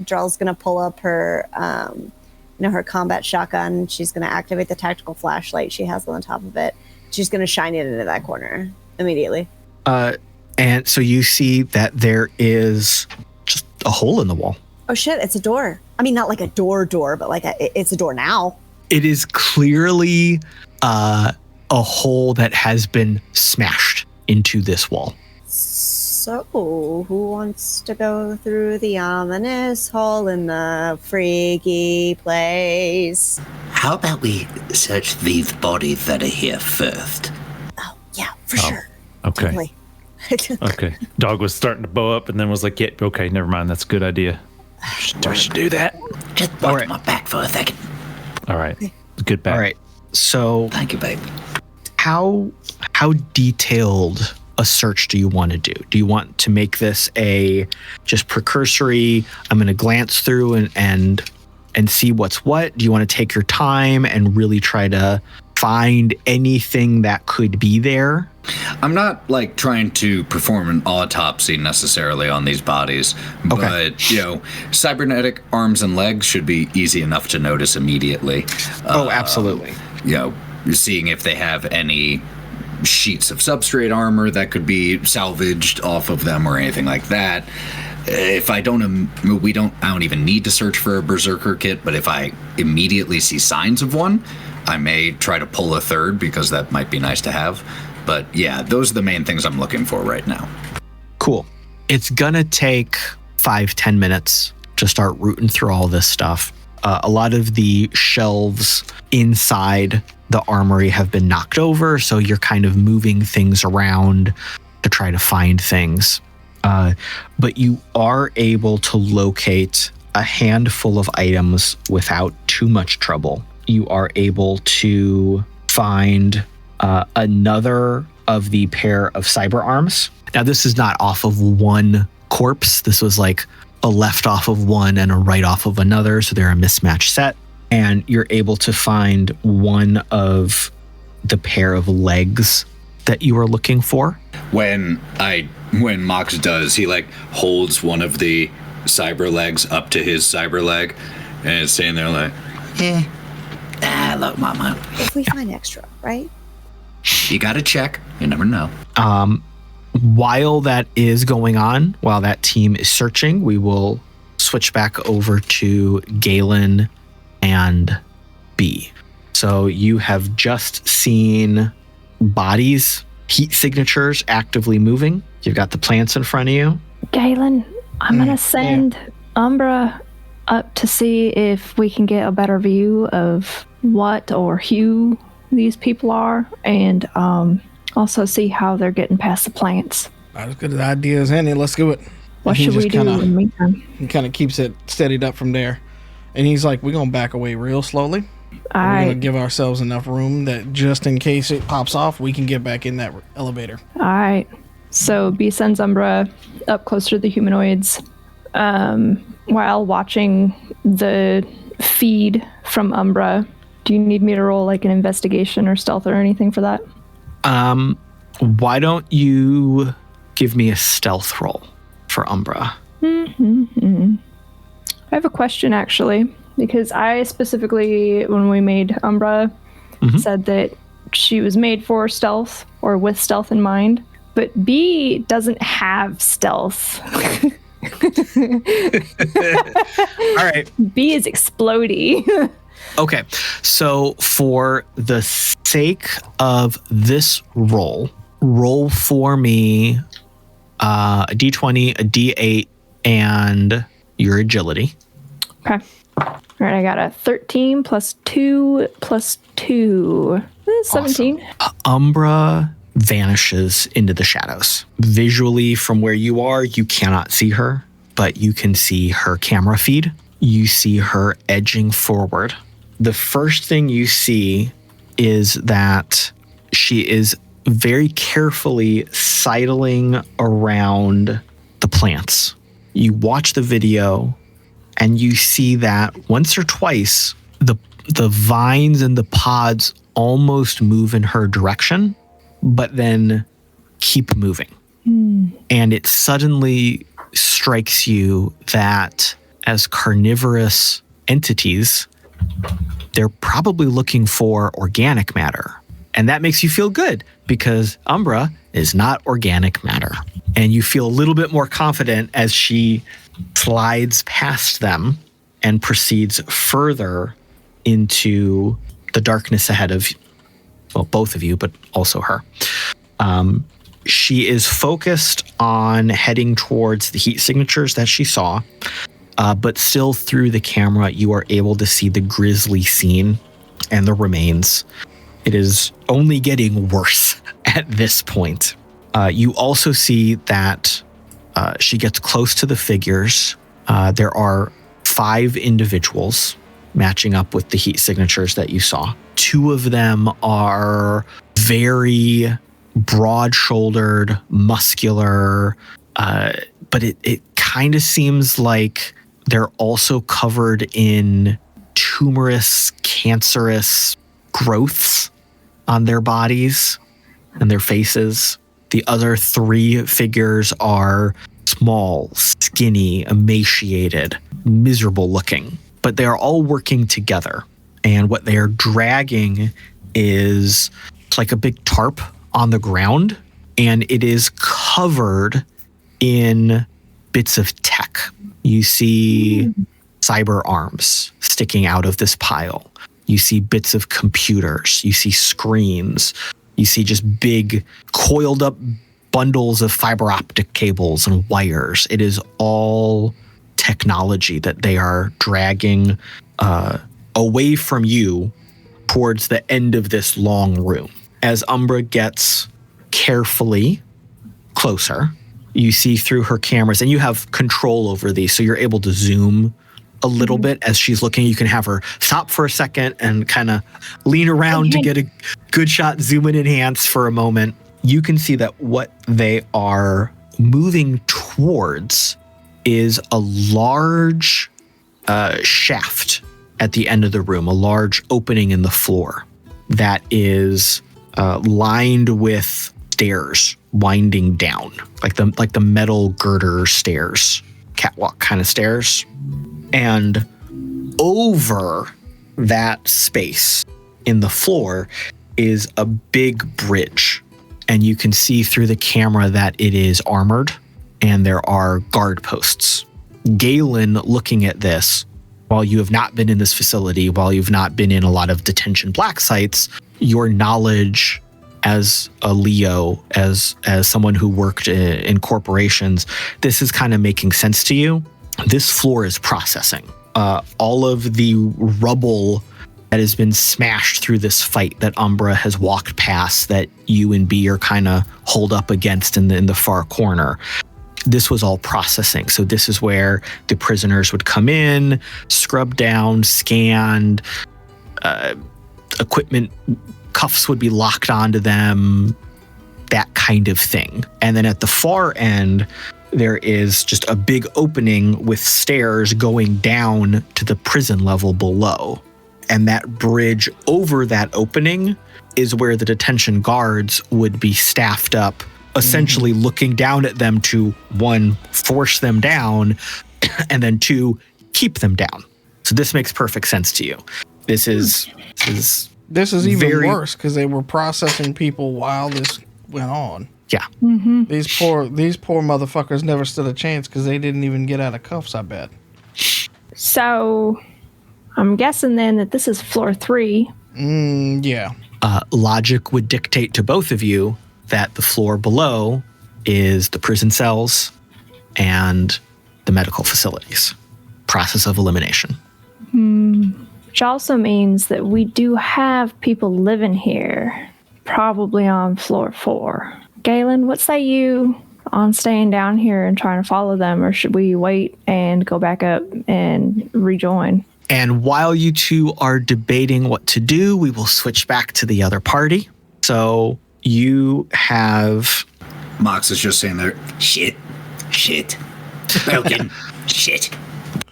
Drall's gonna pull up her, her combat shotgun. She's gonna activate the tactical flashlight she has on the top of it. She's gonna shine it into that corner immediately. And so you see that there is just a hole in the wall. Oh shit! It's a door. I mean, not like a door, but like it's a door now. It is clearly a hole that has been smashed into this wall. So, who wants to go through the ominous hole in the freaky place? How about we search these bodies that are here first? Oh, yeah, for sure. Okay. Totally. Okay. Dog was starting to bow up and then was like, yeah, okay, never mind. That's a good idea. I should do that. Just watch my back for a second. All right. Good back. All right. So Thank you, babe. how detailed a search do you want to do? Do you want to make this a just precursory, I'm going to glance through and see what's what? Do you want to take your time and really try to find anything that could be there? I'm not like trying to perform an autopsy necessarily on these bodies, Okay. but cybernetic arms and legs should be easy enough to notice immediately. Absolutely. Seeing if they have any sheets of substrate armor that could be salvaged off of them or anything like that. If I don't, I don't even need to search for a berserker kit, but if I immediately see signs of one, I may try to pull a third because that might be nice to have. But yeah, those are the main things I'm looking for right now. Cool. It's gonna take 5-10 minutes to start rooting through all this stuff. A lot of the shelves inside the armory have been knocked over, so you're kind of moving things around to try to find things. But you are able to locate a handful of items without too much trouble. You are able to find another of the pair of cyber arms. Now, this is not off of one corpse. This was like a left off of one and a right off of another, so they're a mismatched set. And you're able to find one of the pair of legs that you are looking for. When Mox does, he like holds one of the cyber legs up to his cyber leg and it's saying there like, Look, Mama. If we find extra, right? you gotta check. You never know. While that is going on, while that team is searching, we will switch back over to Galen and B. So you have just seen bodies, heat signatures actively moving. You've got the plants in front of you. Galen, I'm going to send Umbra up to see if we can get a better view of what or who these people are, and also see how they're getting past the plants. As good an idea as any. Let's do it. What He should we just do kinda- in the meantime? He kind of keeps it steadied up from there. And he's like, we're going to back away real slowly. All We're going to right. give ourselves enough room that just in case it pops off, we can get back in that elevator. All right. So B sends Umbra up closer to the humanoids while watching the feed from Umbra. Do you need me to roll like an investigation or stealth or anything for that? Why don't you give me a stealth roll for Umbra? I have a question actually, because I specifically, when we made Umbra, said that she was made for stealth or with stealth in mind, but B doesn't have stealth. All right. B is explodey. Okay. So for the sake of this roll for me a d20, a d8, and your agility. Okay. All right, I got a 13 plus 2 plus 2. 17. Awesome. Umbra vanishes into the shadows. Visually, from where you are, you cannot see her, but you can see her camera feed. You see her edging forward. The first thing you see is that she is very carefully sidling around the plants. You watch the video and you see that once or twice, the vines and the pods almost move in her direction, but then keep moving. And it suddenly strikes you that as carnivorous entities, they're probably looking for organic matter. And that makes you feel good because Umbra is not organic matter. And you feel a little bit more confident as she slides past them and proceeds further into the darkness ahead of, well, both of you, but also her. She is focused on heading towards the heat signatures that she saw, but still through the camera, you are able to see the grisly scene and the remains. It is only getting worse at this point. You also see that she gets close to the figures. There are 5 individuals matching up with the heat signatures that you saw. 2 of them are very broad-shouldered, muscular, but it kind of seems like they're also covered in tumorous, cancerous growths on their bodies and their faces. The other 3 figures are small, skinny, emaciated, miserable looking, but they are all working together. And what they are dragging is like a big tarp on the ground, and it is covered in bits of tech. You see cyber arms sticking out of this pile. You see bits of computers. You see screens. You see just big coiled up bundles of fiber optic cables and wires. It is all technology that they are dragging away from you towards the end of this long room. As Umbra gets carefully closer, you see through her cameras, and you have control over these, so you're able to zoom a little bit as she's looking. You can have her stop for a second and kind of lean around to get a good shot, zoom in, enhance for a moment. You can see that what they are moving towards is a large shaft at the end of the room, a large opening in the floor that is lined with stairs winding down, like the metal girder stairs, catwalk kind of stairs. And over that space in the floor is a big bridge. And you can see through the camera that it is armored and there are guard posts. Galen, looking at this, while you have not been in this facility, while you've not been in a lot of detention black sites, your knowledge as a Leo, as someone who worked in corporations, this is kind of making sense to you. This floor is processing. All of the rubble that has been smashed through this fight that Umbra has walked past, that you and B are kind of holed up against in the far corner. this was all processing. So this is where the prisoners would come in, scrubbed down, scanned, equipment, cuffs would be locked onto them, that kind of thing. And then at the far end, there is just a big opening with stairs going down to the prison level below. And that bridge over that opening is where the detention guards would be staffed up, essentially looking down at them to, one, force them down, and then two, keep them down. So this makes perfect sense to you. This is even worse because they were processing people while this went on. Yeah. These poor motherfuckers never stood a chance because they didn't even get out of cuffs, I bet. So I'm guessing then that this is floor 3. Yeah. Logic would dictate to both of you that the floor below is the prison cells and the medical facilities. Process of elimination. Which also means that we do have people living here, probably on floor 4. Galen, what say you on staying down here and trying to follow them, or should we wait and go back up and rejoin? And while you two are debating what to do, we will switch back to the other party. So you have... Mox is just saying there, Shit. Broken. Shit.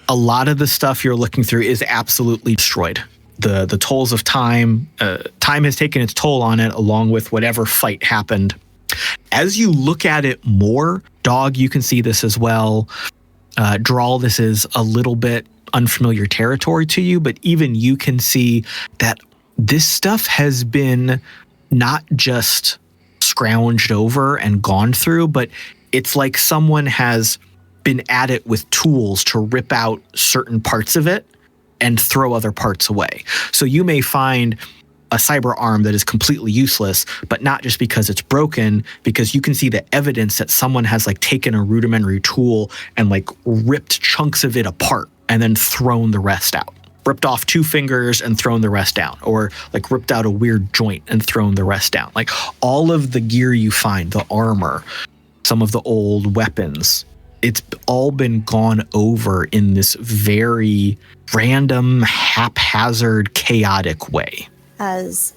A lot of the stuff you're looking through is absolutely destroyed. The tolls of time, time has taken its toll on it, along with whatever fight happened. As you look at it more, Dog, you can see this as well. Drall, this is a little bit unfamiliar territory to you, but even you can see that this stuff has been not just scrounged over and gone through, but it's like someone has been at it with tools to rip out certain parts of it and throw other parts away. So you may find a cyber arm that is completely useless, but not just because it's broken, because you can see the evidence that someone has like taken a rudimentary tool and like ripped chunks of it apart and then thrown the rest out. Ripped off 2 fingers and thrown the rest down, or like ripped out a weird joint and thrown the rest down. Like all of the gear you find, the armor, some of the old weapons, it's all been gone over in this very random, haphazard, chaotic way. As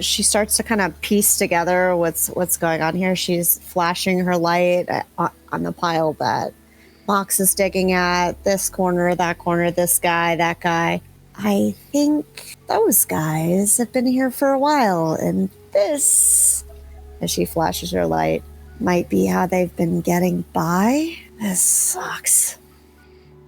she starts to kind of piece together what's going on here, she's flashing her light on the pile that Mox is digging at, this corner, this guy, that guy. I think those guys have been here for a while, and this, as she flashes her light, might be how they've been getting by. This sucks.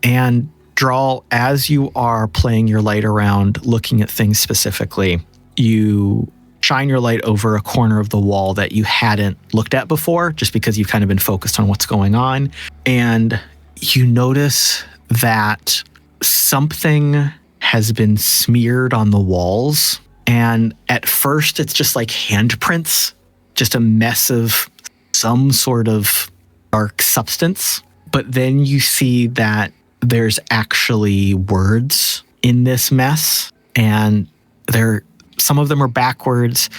And Drall, as you are playing your light around, looking at things specifically, you shine your light over a corner of the wall that you hadn't looked at before, just because you've kind of been focused on what's going on. And you notice that something has been smeared on the walls. And at first, it's just like handprints, just a mess of some sort of dark substance. But then you see that there's actually words in this mess, and some of them are backwards.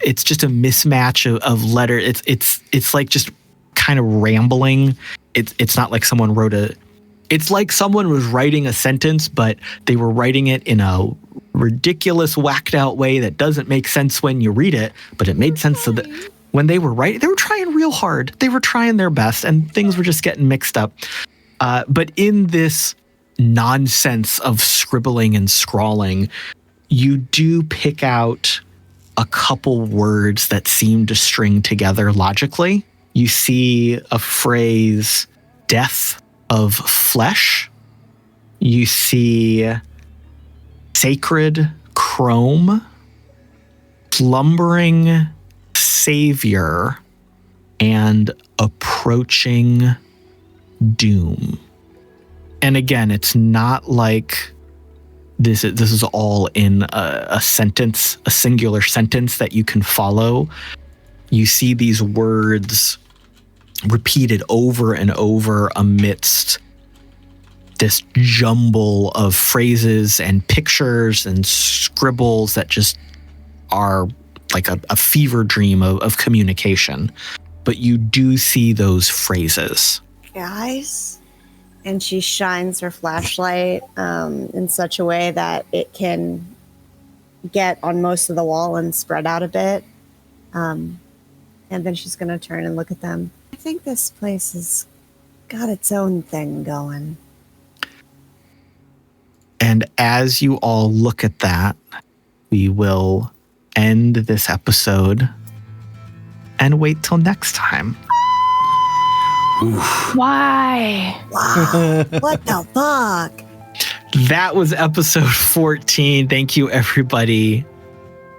It's just a mismatch of letters. It's like just kind of rambling. It's not like someone wrote it's like someone was writing a sentence, but they were writing it in a ridiculous, whacked out way that doesn't make sense when you read it, but it made sense when they were writing. They were trying real hard. They were trying their best, and things were just getting mixed up. But in this nonsense of scribbling and scrawling, you do pick out a couple words that seem to string together logically. You see a phrase, death of flesh. You see sacred chrome, slumbering savior, and approaching doom. And again, it's not like this is all in a sentence, a singular sentence that you can follow. You see these words repeated over and over amidst this jumble of phrases and pictures and scribbles that just are like a fever dream of communication. but you do see those phrases. Guys, and she shines her flashlight in such a way that it can get on most of the wall and spread out a bit. And then she's going to turn and look at them. I think this place has got its own thing going. And as you all look at that, we will end this episode and wait till next time. Why? Wow. What the fuck? That was episode 14. Thank you, everybody,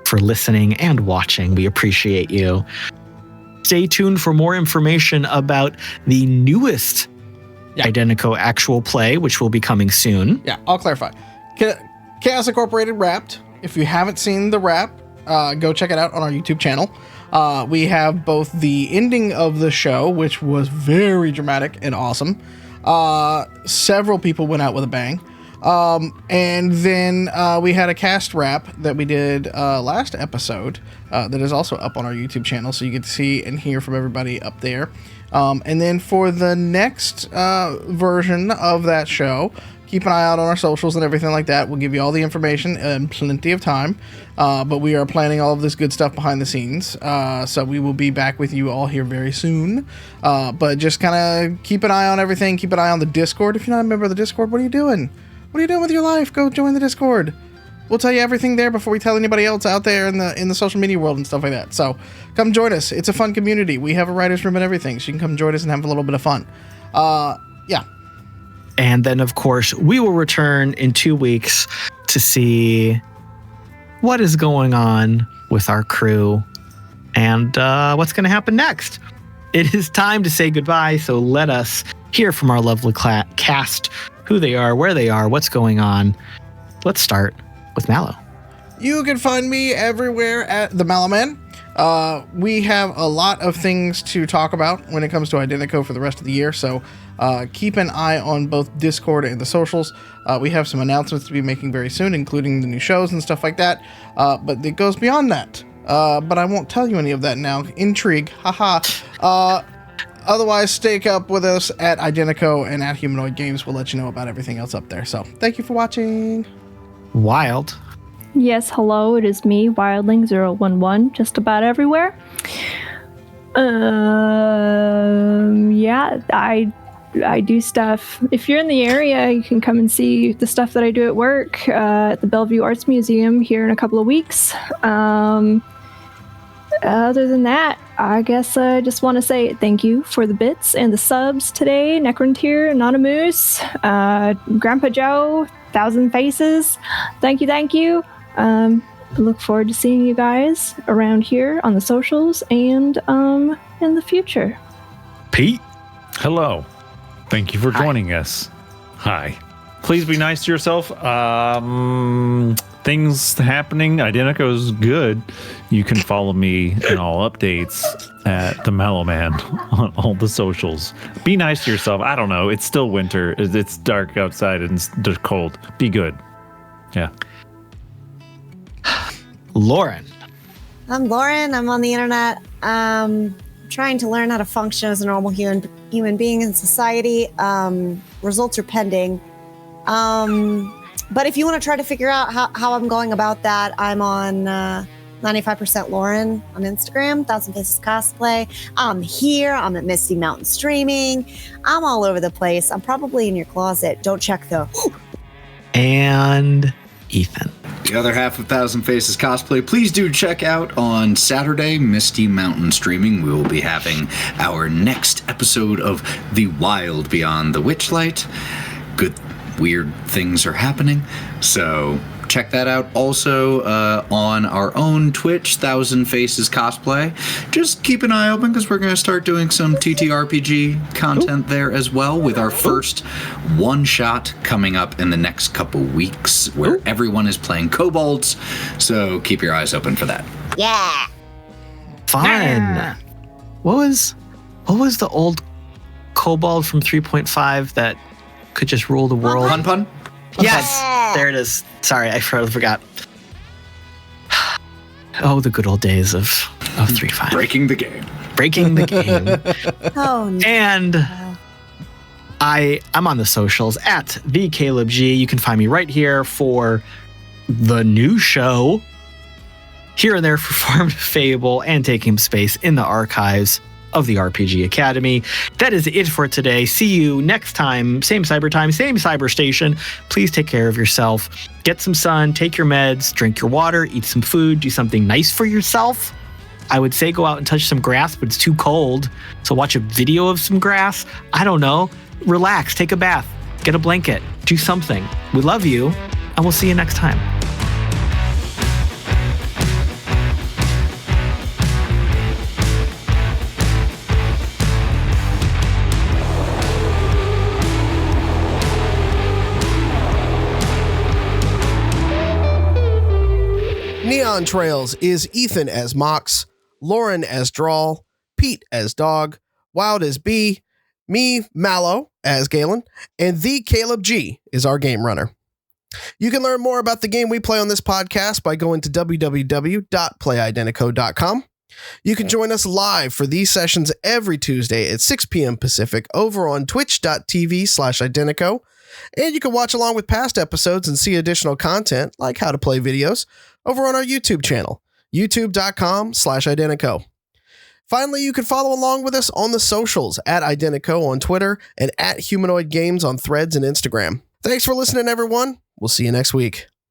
for listening and watching. We appreciate you. Stay tuned for more information about the newest Identico actual play, which will be coming soon. Yeah, I'll clarify. Chaos Incorporated Wrapped. If you haven't seen the wrap, go check it out on our YouTube channel. We have both the ending of the show, which was very dramatic and awesome. Several people went out with a bang. And then we had a cast wrap that we did last episode that is also up on our YouTube channel, so you get to see and hear from everybody up there. And then for the next version of that show, keep an eye out on our socials and everything like that. We'll give you all the information in plenty of time. But we are planning all of this good stuff behind the scenes. So we will be back with you all here very soon. But just kind of keep an eye on everything. Keep an eye on the Discord. If you're not a member of the Discord, what are you doing? What are you doing with your life? Go join the Discord. We'll tell you everything there before we tell anybody else out there in the social media world and stuff like that. So come join us. It's a fun community. We have a writer's room and everything, so you can come join us and have a little bit of fun. Yeah. And then, of course, we will return in 2 weeks to see what is going on with our crew and what's going to happen next. It is time to say goodbye, so let us hear from our lovely cast, who they are, where they are, what's going on. Let's start with Mallo. You can find me everywhere at the Mallo Man. We have a lot of things to talk about when it comes to Identico for the rest of the year, so keep an eye on both Discord and the socials. We have some announcements to be making very soon, including the new shows and stuff like that, but it goes beyond that. But I won't tell you any of that now. Intrigue, haha. Otherwise, stay up with us at Identico and at Humanoid Games. We'll let you know about everything else up there. So, thank you for watching. Wild. Yes, hello, it is me, Wildling011, just about everywhere. Yeah, I do stuff. If you're in the area, you can come and see the stuff that I do at work at the Bellevue Arts Museum here in a couple of weeks. Other than that, I guess I just want to say thank you for the bits and the subs today. Necrontier, Anonymous, Grandpa Joe, Thousand Faces. Thank you. I look forward to seeing you guys around here on the socials and in the future. Pete. Hello. Thank you for joining us. Hi. Please be nice to yourself. Things happening. Identico's good. You can follow me in all updates at the Mallo Man on all the socials. Be nice to yourself. I don't know. It's still winter. It's dark outside and it's cold. Be good. Yeah. Lauren. I'm Lauren. I'm on the internet. Trying to learn how to function as a normal human being in society. Results are pending. But if you want to try to figure out how I'm going about that, I'm on 95% Lauren on Instagram, 1000 Faces Cosplay. I'm here. I'm at Misty Mountain Streaming. I'm all over the place. I'm probably in your closet. Don't check though. And Ethan. The other half of 1000 Faces Cosplay, please do check out on Saturday, Misty Mountain Streaming. We will be having our next episode of The Wild Beyond the Witchlight. Good, weird things are happening, so check that out. Also, on our own Twitch, 1000 Faces Cosplay. Just keep an eye open because we're going to start doing some TTRPG content there as well, with our first one-shot coming up in the next couple weeks, where everyone is playing kobolds. So keep your eyes open for that. Yeah. Fun. What was the old kobold from 3.5 that could just rule the world? Pun? Yes, there it is. Sorry, I forgot. Oh, the good old days of 3.5. Breaking the game. breaking the game. Oh, no. And I'm on the socials at the Caleb G. You can find me right here for the new show, here and there for Farm to Fable, and taking space in the archives of the RPG Academy. That is it for today. See you next time. Same cyber station. Please take care of yourself. Get some sun, take your meds, drink your water, eat some food, do something nice for yourself. I would say go out and touch some grass, but it's too cold. So watch a video of some grass. I don't know. Relax, take a bath, get a blanket, do something. We love you, and we'll see you next time. Neon Trails is Ethan as Mox, Lauren as Drall, Pete as Dog, Wild as Bee, me, Mallo, as Galen, and the Caleb G is our game runner. You can learn more about the game we play on this podcast by going to www.playidentico.com. You can join us live for these sessions every Tuesday at 6 p.m. Pacific over on twitch.tv/Identico. And you can watch along with past episodes and see additional content like how to play videos over on our YouTube channel, youtube.com/Identico. Finally, you can follow along with us on the socials at Identico on Twitter and at Humanoid Games on Threads and Instagram. Thanks for listening, everyone. We'll see you next week.